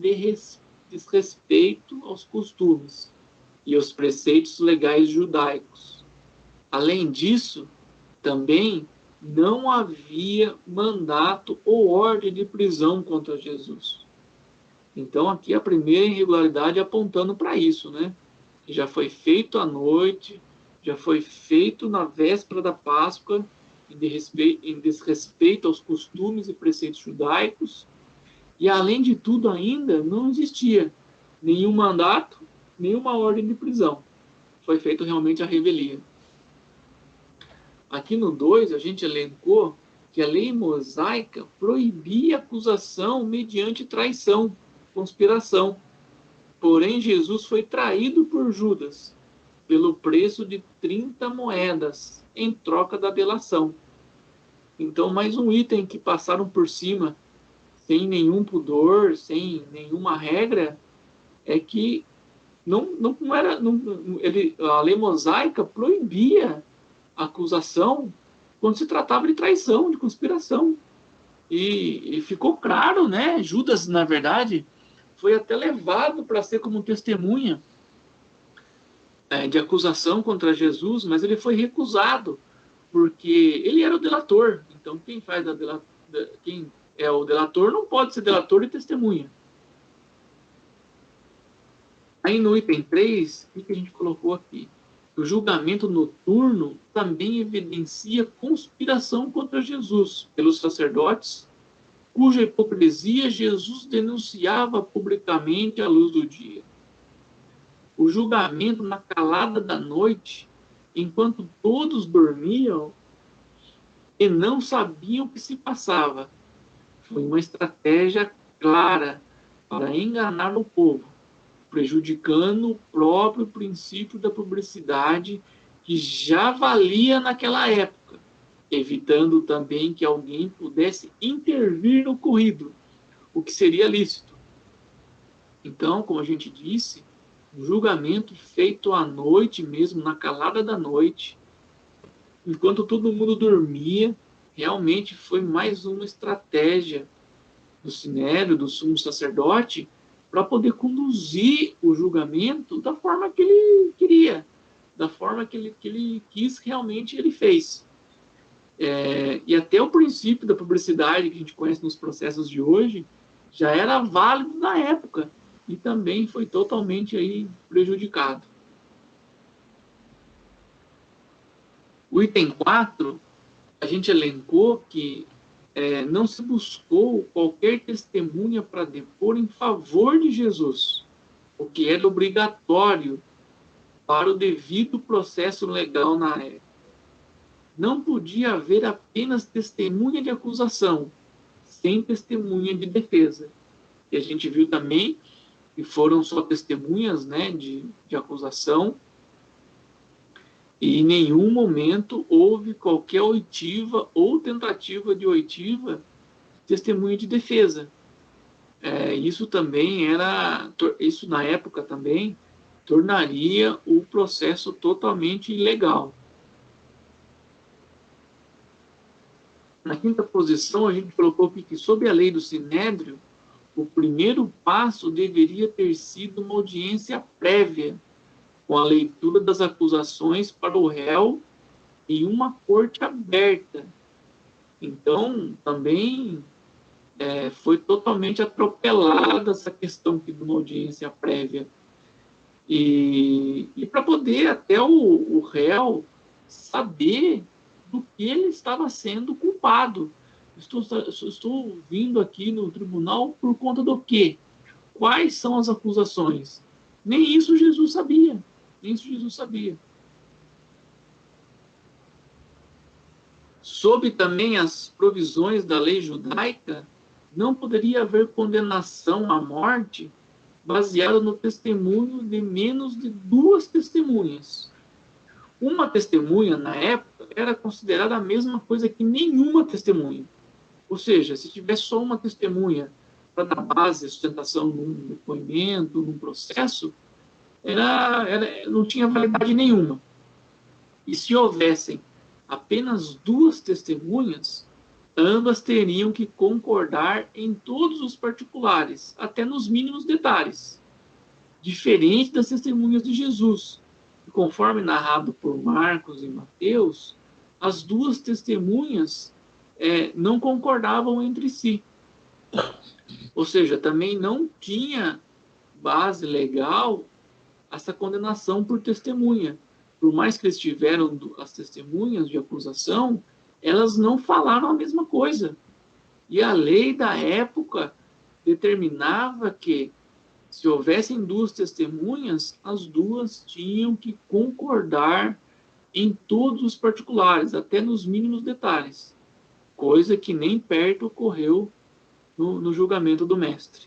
desrespeito aos costumes e aos preceitos legais judaicos. Além disso, também não havia mandato ou ordem de prisão contra Jesus. Então, aqui a primeira irregularidade apontando para isso, né? Que já foi feito à noite, já foi feito na véspera da Páscoa, em desrespeito aos costumes e preceitos judaicos, E, além de tudo, ainda não existia nenhum mandato, nenhuma ordem de prisão. Foi feita realmente a revelia. Aqui no 2, a gente elencou que a lei mosaica proibia acusação mediante traição, conspiração. Porém, Jesus foi traído por Judas pelo preço de 30 moedas em troca da delação. Então, mais um item que passaram por cima sem nenhum pudor, sem nenhuma regra, é que a lei mosaica proibia a acusação quando se tratava de traição, de conspiração. E ficou claro, né? Judas, na verdade, foi até levado para ser como testemunha de acusação contra Jesus, mas ele foi recusado, porque ele era o delator. Então, quem é o delator não pode ser delator e testemunha. Aí no item 3, o que a gente colocou aqui? O julgamento noturno também evidencia conspiração contra Jesus pelos sacerdotes, cuja hipocrisia Jesus denunciava publicamente à luz do dia. O julgamento na calada da noite, enquanto todos dormiam e não sabiam o que se passava, foi uma estratégia clara para enganar o povo, prejudicando o próprio princípio da publicidade que já valia naquela época, evitando também que alguém pudesse intervir no ocorrido, o que seria lícito. Então, como a gente disse, um julgamento feito à noite mesmo, na calada da noite, enquanto todo mundo dormia, realmente foi mais uma estratégia do Sinédrio, do sumo sacerdote, para poder conduzir o julgamento da forma que ele queria, da forma que ele quis, realmente ele fez. E até o princípio da publicidade que a gente conhece nos processos de hoje já era válido na época e também foi totalmente aí prejudicado. O item 4, a gente elencou que não se buscou qualquer testemunha para depor em favor de Jesus, o que era obrigatório para o devido processo legal na época. Não podia haver apenas testemunha de acusação, sem testemunha de defesa. E a gente viu também que foram só testemunhas, né, de acusação, e em nenhum momento houve qualquer oitiva ou tentativa de oitiva, testemunha de defesa. Isso na época também tornaria o processo totalmente ilegal. Na quinta posição, a gente colocou que sob a lei do Sinédrio, o primeiro passo deveria ter sido uma audiência prévia, com a leitura das acusações para o réu em uma corte aberta. Então, também foi totalmente atropelada essa questão de uma audiência prévia. E para poder até o réu saber do que ele estava sendo culpado. Estou vindo aqui no tribunal por conta do quê? Quais são as acusações? Nem isso Jesus sabia. Sob também as provisões da lei judaica, não poderia haver condenação à morte baseada no testemunho de menos de 2 testemunhas. Uma testemunha, na época, era considerada a mesma coisa que nenhuma testemunha. Ou seja, se tivesse só uma testemunha para dar base à sustentação num depoimento, num processo, não tinha validade nenhuma. E se houvessem apenas 2 testemunhas, ambas teriam que concordar em todos os particulares, até nos mínimos detalhes. Diferente das testemunhas de Jesus, que, conforme narrado por Marcos e Mateus, as 2 testemunhas não concordavam entre si. Ou seja, também não tinha base legal essa condenação por testemunha. Por mais que eles tiveram as testemunhas de acusação, elas não falaram a mesma coisa. E a lei da época determinava que, se houvessem duas testemunhas, as duas tinham que concordar em todos os particulares, até nos mínimos detalhes, coisa que nem perto ocorreu no julgamento do mestre.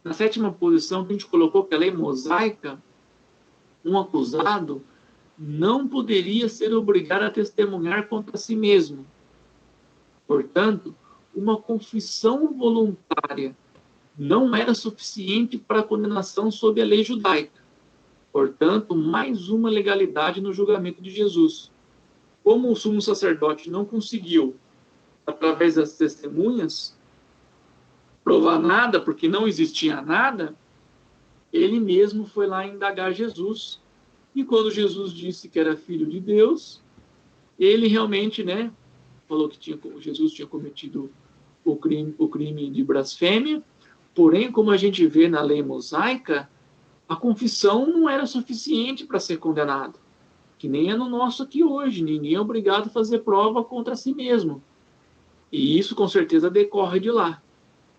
Na 7ª posição, a gente colocou que a lei mosaica, um acusado não poderia ser obrigado a testemunhar contra si mesmo. Portanto, uma confissão voluntária não era suficiente para a condenação sob a lei judaica. Portanto, mais uma legalidade no julgamento de Jesus. Como o sumo sacerdote não conseguiu, através das testemunhas, provar nada, porque não existia nada, ele mesmo foi lá indagar Jesus. E quando Jesus disse que era filho de Deus, ele realmente, falou que Jesus tinha cometido o crime de blasfêmia. Porém, como a gente vê na lei mosaica, a confissão não era suficiente para ser condenado, que nem é no nosso aqui hoje. Ninguém é obrigado a fazer prova contra si mesmo. E isso, com certeza, decorre de lá.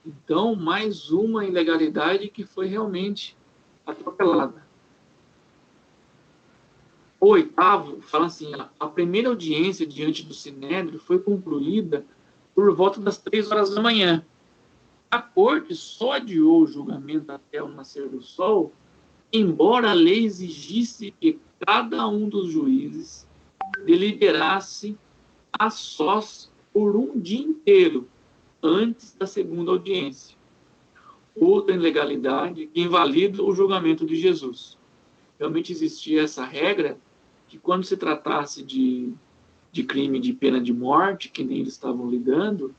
Então, mais uma ilegalidade que foi realmente atropelada. O 8º fala assim: a primeira audiência diante do Sinédrio foi concluída por volta das 3 horas da manhã. A corte só adiou o julgamento até o nascer do sol, embora a lei exigisse que cada um dos juízes deliberasse a sós por um dia inteiro, antes da segunda audiência. Outra ilegalidade que invalida o julgamento de Jesus. Realmente existia essa regra que, quando se tratasse de crime de pena de morte, que nem eles estavam lidando,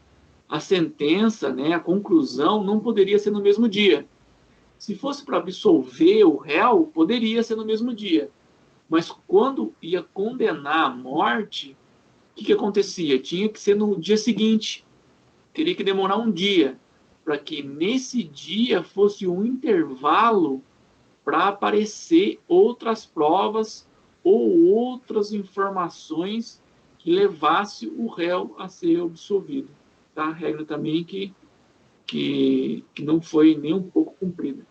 a sentença, a conclusão, não poderia ser no mesmo dia. Se fosse para absolver o réu, poderia ser no mesmo dia. Mas quando ia condenar a morte, o que acontecia? Tinha que ser no dia seguinte. Teria que demorar um dia, para que nesse dia fosse um intervalo para aparecer outras provas ou outras informações que levasse o réu a ser absolvido. Tá? A regra também que não foi nem um pouco cumprida.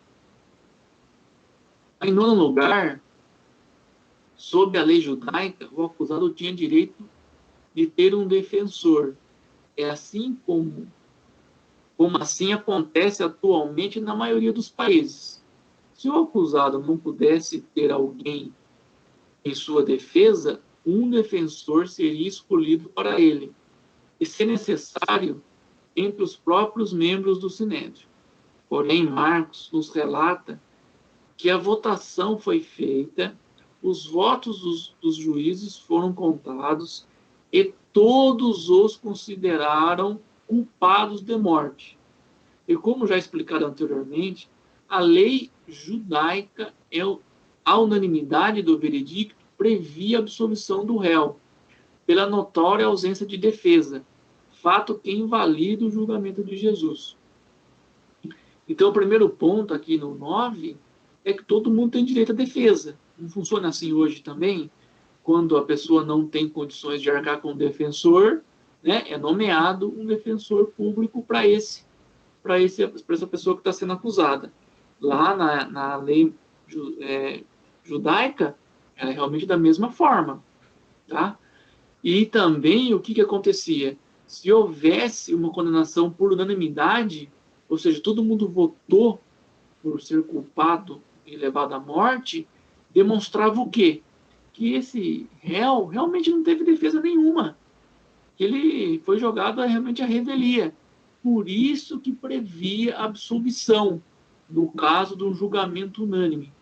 Em 9º lugar, sob a lei judaica, o acusado tinha direito de ter um defensor. É assim como assim acontece atualmente na maioria dos países. Se o acusado não pudesse ter alguém em sua defesa, um defensor seria escolhido para ele, e, se necessário, entre os próprios membros do Sinédrio. Porém, Marcos nos relata que a votação foi feita, os votos dos juízes foram contados e todos os consideraram culpados de morte. E como já explicado anteriormente, a lei judaica, a unanimidade do veredicto previa a absolvição do réu, pela notória ausência de defesa, fato que invalida o julgamento de Jesus. Então, o primeiro ponto aqui no 9 é que todo mundo tem direito à defesa. Não funciona assim hoje também? Quando a pessoa não tem condições de arcar com o defensor, é nomeado um defensor público para essa pessoa que está sendo acusada. Lá na lei judaica, ela é realmente da mesma forma. Tá? E também o que acontecia? Se houvesse uma condenação por unanimidade, ou seja, todo mundo votou por ser culpado e levado à morte, demonstrava o quê? Que esse réu realmente não teve defesa nenhuma. Que ele foi jogado realmente à revelia. Por isso que previa a absolvição, no caso de um julgamento unânime.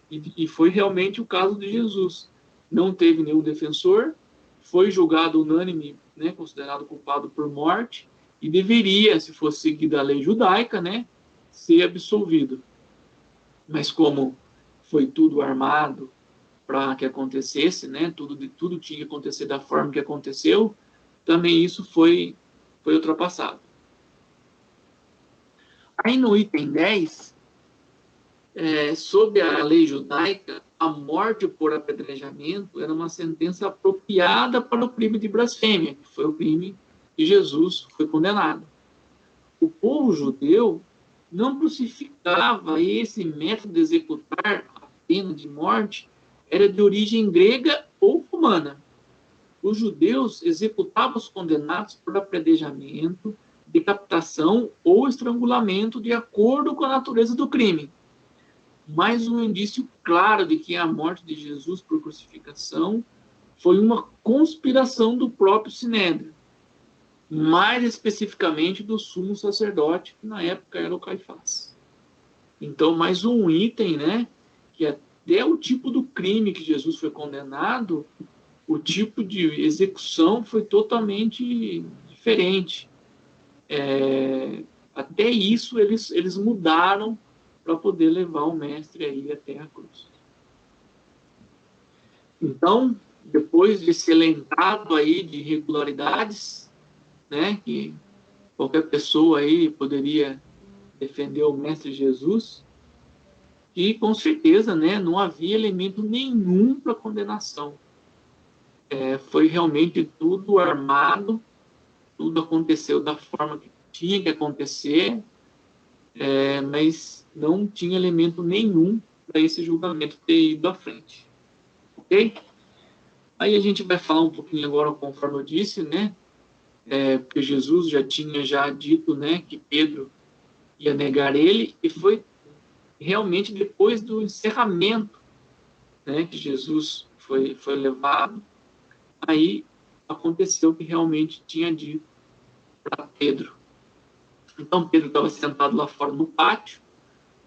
E foi realmente o caso de Jesus. Não teve nenhum defensor, foi julgado unânime, considerado culpado por morte, e deveria, se fosse seguida a lei judaica, ser absolvido. Mas como foi tudo armado para que acontecesse, tudo tinha que acontecer da forma que aconteceu, também isso foi ultrapassado. Aí no item 10, sob a lei judaica, a morte por apedrejamento era uma sentença apropriada para o crime de blasfêmia, que foi o crime que Jesus foi condenado. o povo judeu não crucificava, esse método de executar a pena de morte era de origem grega ou romana. Os judeus executavam os condenados por apedrejamento, decapitação ou estrangulamento de acordo com a natureza do crime. Mas um indício claro de que a morte de Jesus por crucificação foi uma conspiração do próprio Sinédrio, mais especificamente do sumo sacerdote, que na época era o Caifás. Então, mais um item, né, que até o tipo do crime que Jesus foi condenado, o tipo de execução foi totalmente diferente. Até isso eles mudaram para poder levar o mestre aí até a cruz. Então, depois desse elenco aí de irregularidades, né, que qualquer pessoa aí poderia defender o mestre Jesus, e com certeza, né, não havia elemento nenhum para condenação. Foi realmente tudo armado, tudo aconteceu da forma que tinha que acontecer, mas não tinha elemento nenhum para esse julgamento ter ido à frente. Ok? Aí a gente vai falar um pouquinho agora, conforme eu disse, né? Porque Jesus já tinha dito, né, que Pedro ia negar ele, e foi realmente depois do encerramento, né, que Jesus foi levado, aí aconteceu o que realmente tinha dito para Pedro. Então Pedro estava sentado lá fora no pátio,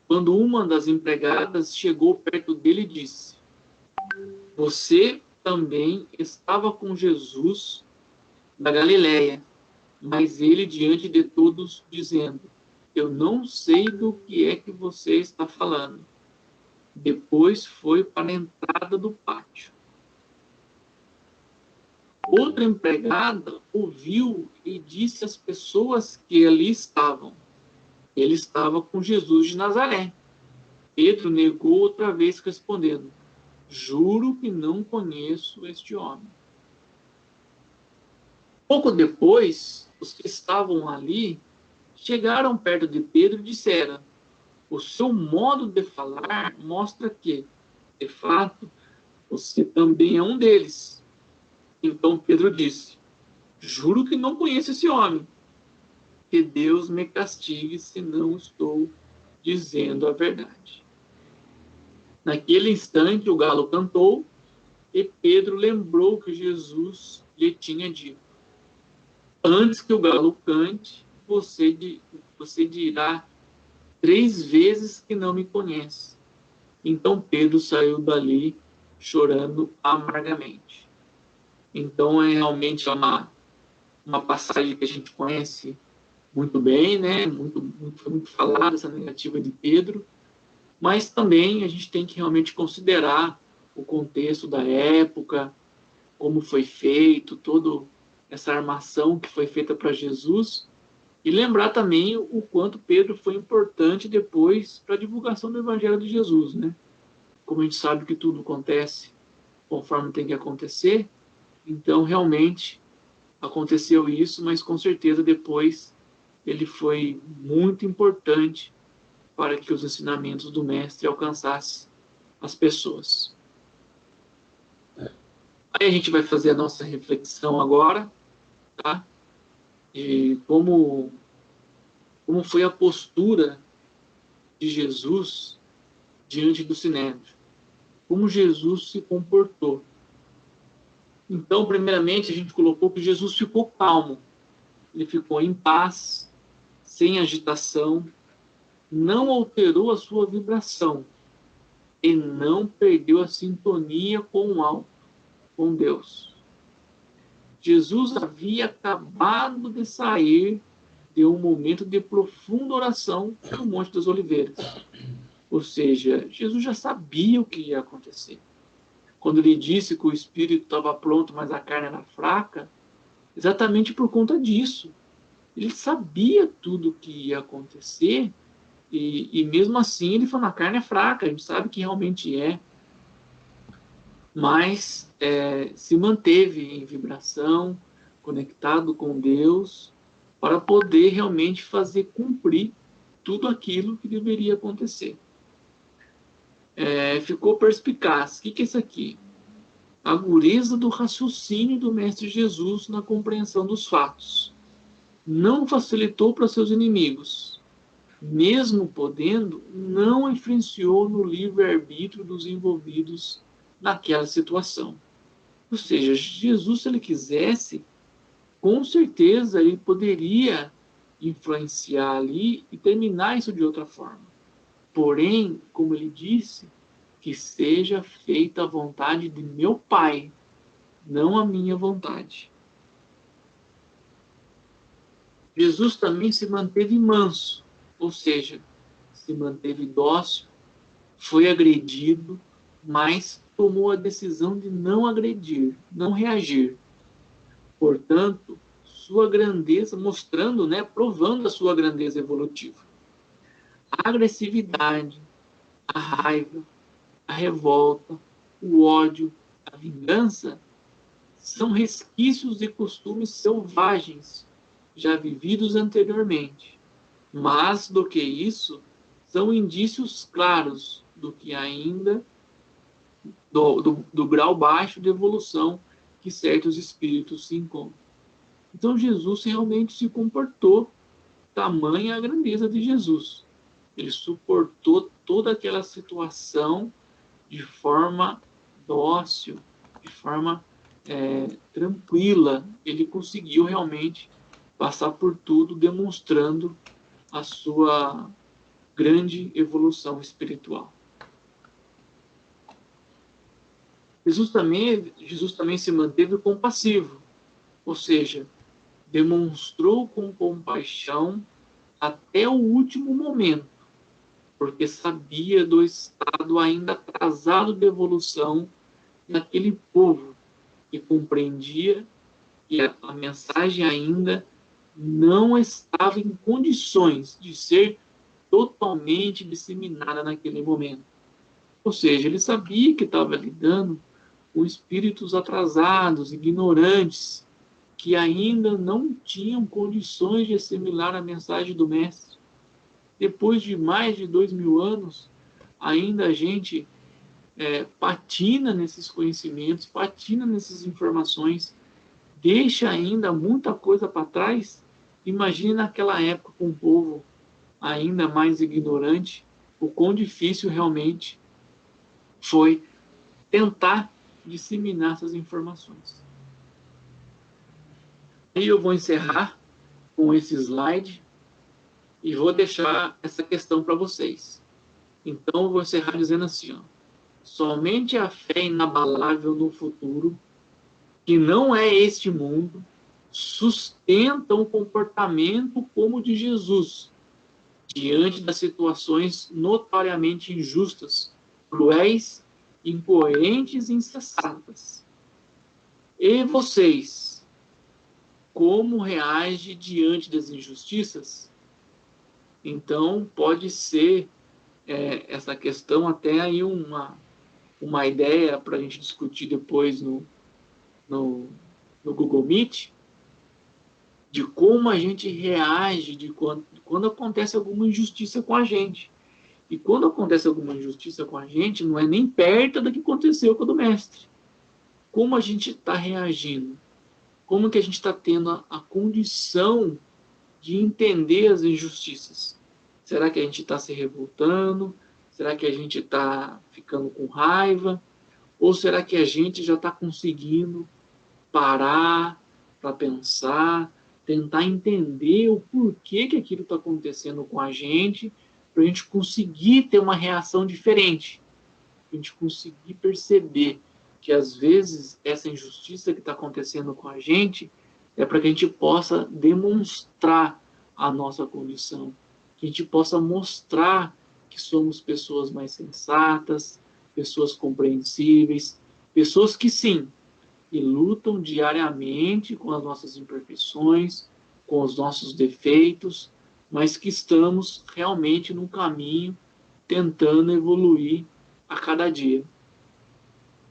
quando uma das empregadas chegou perto dele e disse: "Você também estava com Jesus da Galileia." Mas ele, diante de todos, dizendo: "Eu não sei do que é que você está falando." Depois foi para a entrada do pátio. Outra empregada ouviu e disse às pessoas que ali estavam: "Ele estava com Jesus de Nazaré." Pedro negou outra vez, respondendo: "Juro que não conheço este homem." Pouco depois, os que estavam ali chegaram perto de Pedro e disseram: "O seu modo de falar mostra que, de fato, você também é um deles." Então Pedro disse: "Juro que não conheço esse homem." Que Deus me castigue se não estou dizendo a verdade. Naquele instante o galo cantou e Pedro lembrou que Jesus lhe tinha dito: "Antes que o galo cante, você dirá 3 vezes que não me conhece." Então Pedro saiu dali chorando amargamente. Então é realmente uma passagem que a gente conhece muito bem, né? Foi muito falada essa negativa de Pedro, mas também a gente tem que realmente considerar o contexto da época, como foi feito, toda essa armação que foi feita para Jesus, e lembrar também o quanto Pedro foi importante depois para a divulgação do Evangelho de Jesus, né? Como a gente sabe que tudo acontece conforme tem que acontecer, então realmente aconteceu isso, mas com certeza depois ele foi muito importante para que os ensinamentos do Mestre alcançassem as pessoas. Aí a gente vai fazer a nossa reflexão agora, tá? De como foi a postura de Jesus diante do Sinédrio. Como Jesus se comportou. Então, primeiramente, a gente colocou que Jesus ficou calmo. Ele ficou em paz, sem agitação, não alterou a sua vibração e não perdeu a sintonia com o alto, com Deus. Jesus havia acabado de sair de um momento de profunda oração no Monte das Oliveiras. Ou seja, Jesus já sabia o que ia acontecer. Quando ele disse que o espírito estava pronto, mas a carne era fraca, exatamente por conta disso. Ele sabia tudo o que ia acontecer e mesmo assim ele falou: a carne é fraca, a gente sabe que realmente é. Mas se manteve em vibração, conectado com Deus, para poder realmente fazer cumprir tudo aquilo que deveria acontecer. Ficou perspicaz. O que é isso aqui? A agudeza do raciocínio do Mestre Jesus na compreensão dos fatos. Não facilitou para seus inimigos. Mesmo podendo, não influenciou no livre-arbítrio dos envolvidos naquela situação. Ou seja, Jesus, se ele quisesse, com certeza ele poderia influenciar ali e terminar isso de outra forma. Porém, como ele disse, que seja feita a vontade de meu Pai, não a minha vontade. Jesus também se manteve manso, ou seja, se manteve dócil, foi agredido, mas tomou a decisão de não agredir, não reagir. Portanto, sua grandeza, mostrando, provando a sua grandeza evolutiva. A agressividade, a raiva, a revolta, o ódio, a vingança são resquícios de costumes selvagens já vividos anteriormente. Mas, do que isso, são indícios claros do que ainda do grau baixo de evolução que certos espíritos se encontram. Então, Jesus realmente se comportou, tamanha a grandeza de Jesus. Ele suportou toda aquela situação de forma dócil, de forma tranquila. Ele conseguiu realmente passar por tudo, demonstrando a sua grande evolução espiritual. Jesus também se manteve compassivo, ou seja, demonstrou com compaixão até o último momento, porque sabia do estado ainda atrasado de evolução daquele povo e compreendia que a mensagem ainda não estava em condições de ser totalmente disseminada naquele momento. Ou seja, ele sabia que estava lidando com espíritos atrasados, ignorantes, que ainda não tinham condições de assimilar a mensagem do Mestre. Depois de mais de 2000 anos, ainda a gente patina nesses conhecimentos, patina nessas informações, deixa ainda muita coisa para trás. Imagine naquela época com o povo ainda mais ignorante, o quão difícil realmente foi tentar disseminar essas informações. E eu vou encerrar com esse slide e vou deixar essa questão para vocês. Então, eu vou encerrar dizendo assim, somente a fé inabalável no futuro, que não é este mundo, sustenta um comportamento como o de Jesus, diante das situações notoriamente injustas, cruéis, incoerentes e insensatas. E vocês, como reage diante das injustiças? Então, pode ser essa questão até aí uma ideia para a gente discutir depois no Google Meet, de como a gente reage quando acontece alguma injustiça com a gente. E quando acontece alguma injustiça com a gente, não é nem perto do que aconteceu com o do Mestre. Como a gente está reagindo? Como que a gente está tendo a condição de entender as injustiças? Será que a gente está se revoltando? Será que a gente está ficando com raiva? Ou será que a gente já está conseguindo parar para pensar, tentar entender o porquê que aquilo está acontecendo com a gente, para a gente conseguir ter uma reação diferente, para a gente conseguir perceber que às vezes essa injustiça que está acontecendo com a gente é para que a gente possa demonstrar a nossa condição, que a gente possa mostrar que somos pessoas mais sensatas, pessoas compreensíveis, pessoas que sim, que lutam diariamente com as nossas imperfeições, com os nossos defeitos, mas que estamos realmente no caminho, tentando evoluir a cada dia.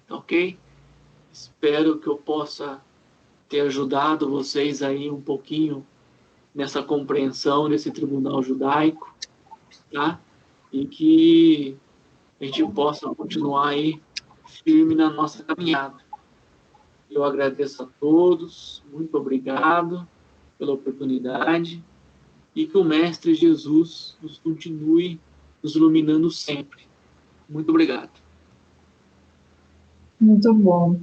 Ok? Espero que eu possa ter ajudado vocês aí um pouquinho nessa compreensão desse tribunal judaico, tá? E que a gente possa continuar aí firme na nossa caminhada. Eu agradeço a todos, muito obrigado pela oportunidade e que o Mestre Jesus nos continue nos iluminando sempre. Muito obrigado. Muito bom.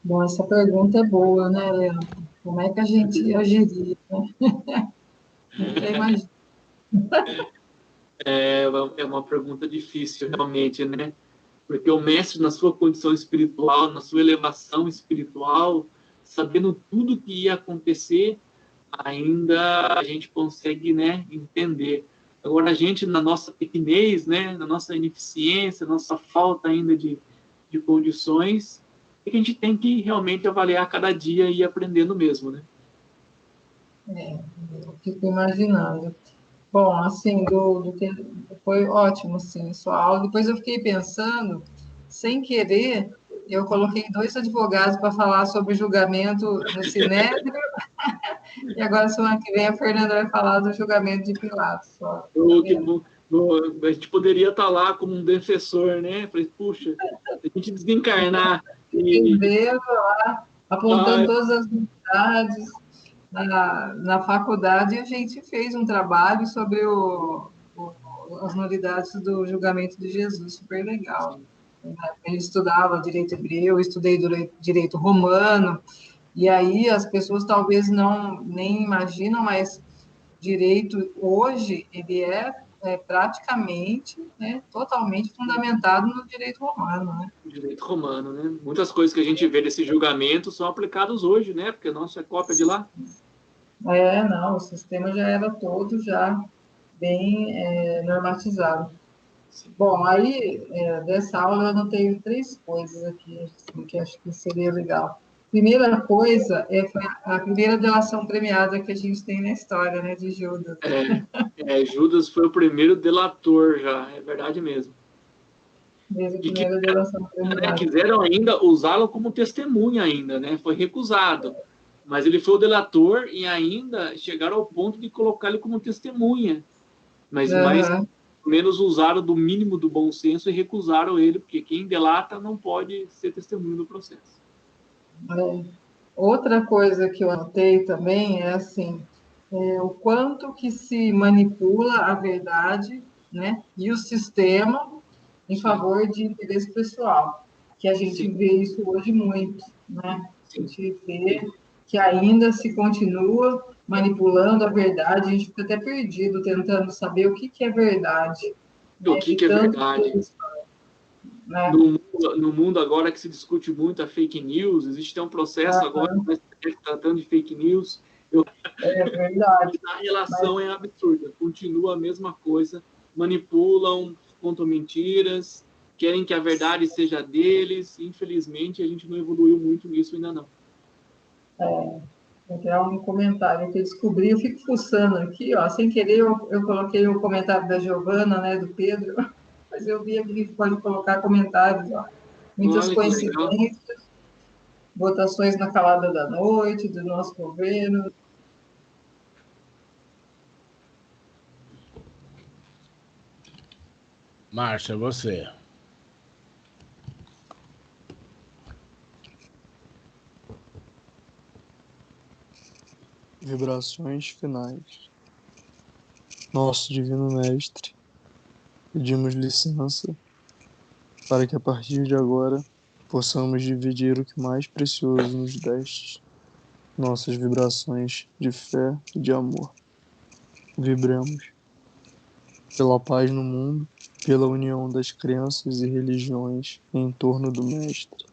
Bom, essa pergunta é boa, né, Leandro? Como é que a gente agiria, né? Até imagino. É uma pergunta difícil, realmente, né? Porque o mestre, na sua condição espiritual, na sua elevação espiritual, sabendo tudo que ia acontecer, ainda a gente consegue, né, entender. Agora, a gente, na nossa pequenez, né, na nossa ineficiência, nossa falta ainda de condições, é que a gente tem que realmente avaliar cada dia e ir aprendendo mesmo, né? Eu fico imaginando. Bom, assim, foi ótimo, assim, sua aula. Depois eu fiquei pensando, sem querer, eu coloquei 2 advogados para falar sobre julgamento no Sinédrio, e agora, semana que vem, a Fernanda vai falar do julgamento de Pilatos. Só, tá vendo? A gente poderia estar lá como um defensor, né? Falei, puxa, a gente desencarnar e... Entendeu? Apontando todas as novidades. Na faculdade, a gente fez um trabalho sobre as novidades do julgamento de Jesus, super legal. A gente estudava direito hebreu, eu estudei direito romano, e aí as pessoas talvez não nem imaginam, mas direito hoje ele é praticamente, né, totalmente fundamentado no direito romano, né? Direito romano, né? Muitas coisas que a gente vê desse julgamento são aplicadas hoje, né? Porque a nossa é cópia de lá. Não, o sistema já era todo já bem normatizado. Bom, aí, dessa aula eu anotei 3 coisas aqui, assim, que acho que seria legal. Primeira coisa, foi a primeira delação premiada que a gente tem na história, né, de Judas. Judas foi o primeiro delator já, é verdade mesmo. Desde a primeira delação premiada. Quiseram ainda usá-lo como testemunha ainda, né? Foi recusado. Mas ele foi o delator e ainda chegaram ao ponto de colocar ele como testemunha. Mas mais ou menos usaram do mínimo do bom senso e recusaram ele, porque quem delata não pode ser testemunha do processo. Outra coisa que eu anotei também é assim, o quanto que se manipula a verdade, né, e o sistema em favor de interesse pessoal, que a gente vê isso hoje muito, né? A gente vê que ainda se continua manipulando a verdade, a gente fica até perdido tentando saber o que é verdade. O que é verdade? Né? No mundo agora que se discute muito a fake news, existe um processo agora tratando de fake news. É verdade. A relação é absurda, continua a mesma coisa, manipulam, contam mentiras, querem que a verdade seja deles. Infelizmente, a gente não evoluiu muito nisso ainda não. Vou criar um comentário que eu descobri, eu fico fuçando aqui, ó, sem querer eu coloquei o comentário da Giovana, né, do Pedro, mas eu vi que a gente pode colocar comentários, ó. Muitas coincidências, votações na calada da noite, do nosso governo. Márcia, você. Vibrações finais. Nosso Divino Mestre, pedimos licença para que a partir de agora possamos dividir o que mais precioso nos destes, nossas vibrações de fé e de amor. Vibremos pela paz no mundo, pela união das crenças e religiões em torno do Mestre,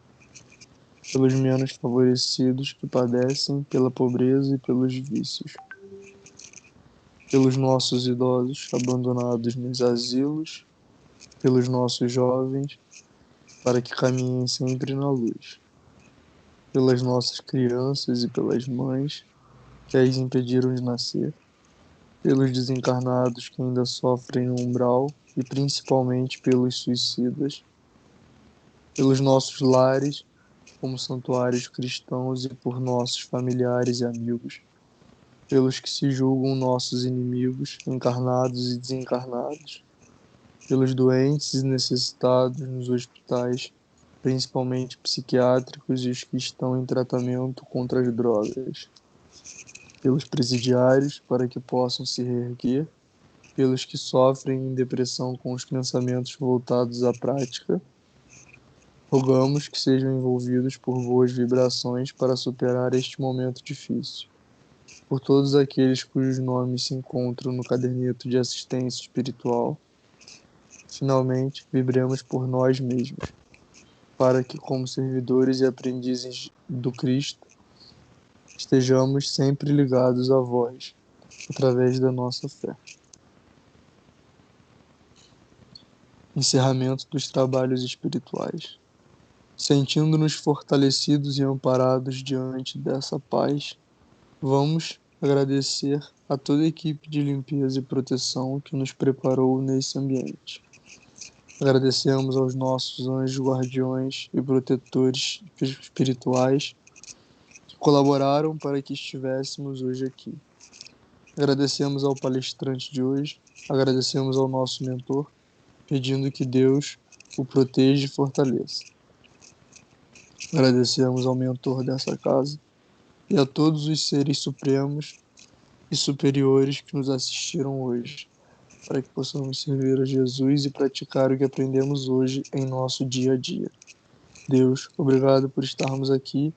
pelos menos favorecidos que padecem pela pobreza e pelos vícios, pelos nossos idosos abandonados nos asilos, pelos nossos jovens, para que caminhem sempre na luz, pelas nossas crianças e pelas mães que as impediram de nascer, pelos desencarnados que ainda sofrem no umbral e principalmente pelos suicidas, pelos nossos lares como santuários cristãos e por nossos familiares e amigos, pelos que se julgam nossos inimigos, encarnados e desencarnados, pelos doentes e necessitados nos hospitais, principalmente psiquiátricos e os que estão em tratamento contra as drogas, pelos presidiários para que possam se reerguer, pelos que sofrem em depressão com os pensamentos voltados à prática. Rogamos que sejam envolvidos por boas vibrações para superar este momento difícil. Por todos aqueles cujos nomes se encontram no caderneto de assistência espiritual. Finalmente, vibremos por nós mesmos, para que, como servidores e aprendizes do Cristo, estejamos sempre ligados a vós, através da nossa fé. Encerramento dos trabalhos espirituais. Sentindo-nos fortalecidos e amparados diante dessa paz, vamos agradecer a toda a equipe de limpeza e proteção que nos preparou nesse ambiente. Agradecemos aos nossos anjos guardiões e protetores espirituais que colaboraram para que estivéssemos hoje aqui. Agradecemos ao palestrante de hoje, agradecemos ao nosso mentor, pedindo que Deus o proteja e fortaleça. Agradecemos ao mentor dessa casa e a todos os seres supremos e superiores que nos assistiram hoje, para que possamos servir a Jesus e praticar o que aprendemos hoje em nosso dia a dia. Deus, obrigado por estarmos aqui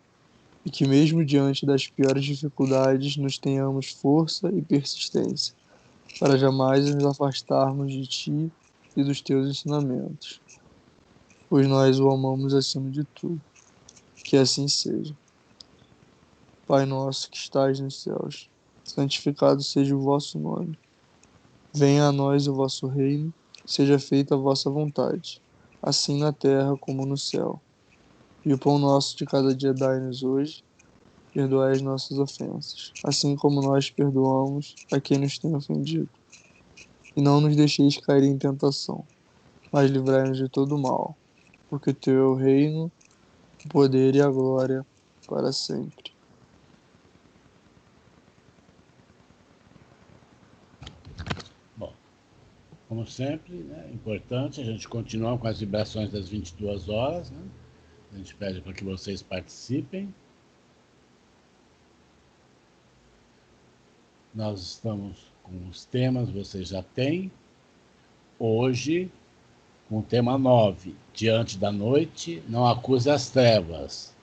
e que mesmo diante das piores dificuldades nos tenhamos força e persistência, para jamais nos afastarmos de Ti e dos Teus ensinamentos, pois nós o amamos acima de tudo. Que assim seja. Pai nosso que estais nos céus, santificado seja o vosso nome. Venha a nós o vosso reino, seja feita a vossa vontade, assim na terra como no céu. E o pão nosso de cada dia dai-nos hoje, perdoai as nossas ofensas, assim como nós perdoamos a quem nos tem ofendido. E não nos deixeis cair em tentação, mas livrai-nos de todo o mal, porque teu é o reino, o poder e a glória para sempre. Bom, como sempre, né, é importante a gente continuar com as vibrações das 22 horas, né? A gente pede para que vocês participem. Nós estamos com os temas, vocês já têm. Hoje, com o tema 9, diante da noite, não acuse as trevas.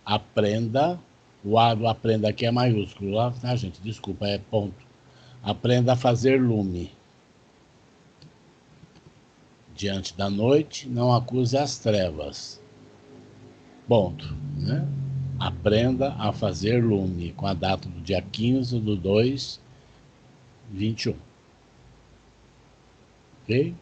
Aprenda, o A do aprenda aqui é maiúsculo, lá, tá, gente? Desculpa, é ponto. Aprenda a fazer lume. Diante da noite, não acuse as trevas. Ponto, né? Aprenda a fazer lume, com a data do dia 15/2/21. Ok?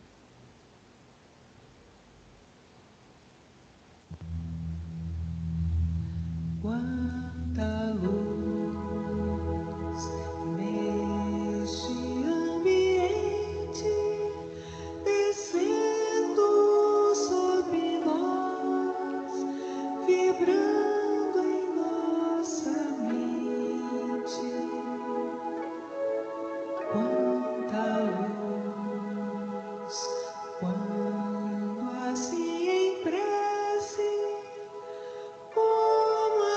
Quanta luz neste ambiente, descendo sobre nós, vibrando em nossa mente. Quanta luz, quando assim em prece, como a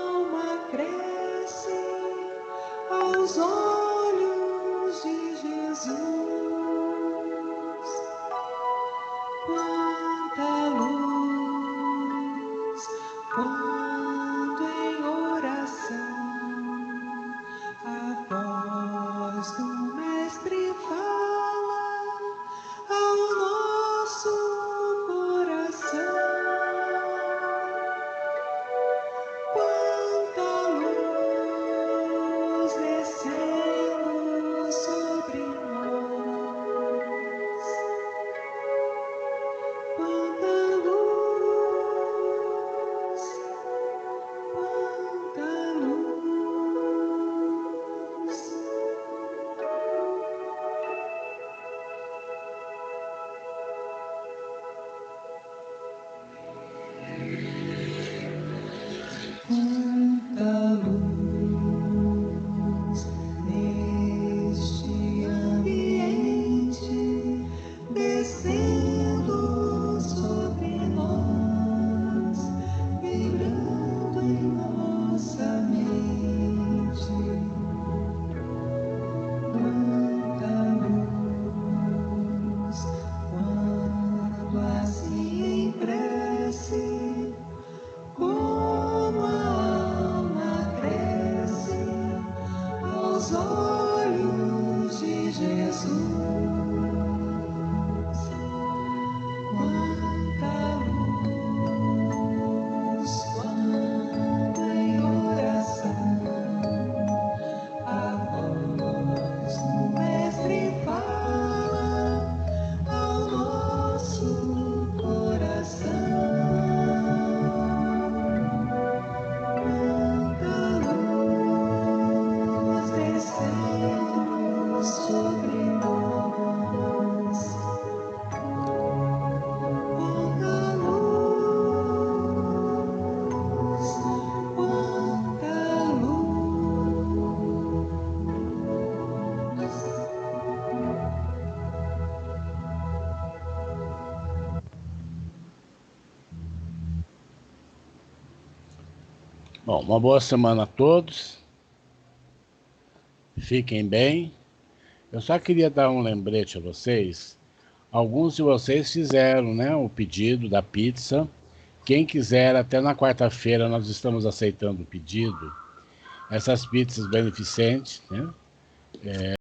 alma cresce aos olhos de Jesus. Quanta luz, quando em oração a voz do Mestre fala ao nosso coração. Quanta luz descendo Bom, uma boa semana a todos. Fiquem bem. Eu só queria dar um lembrete a vocês. Alguns de vocês fizeram, né, o pedido da pizza. Quem quiser, até na quarta-feira nós estamos aceitando o pedido. Essas pizzas beneficentes, né?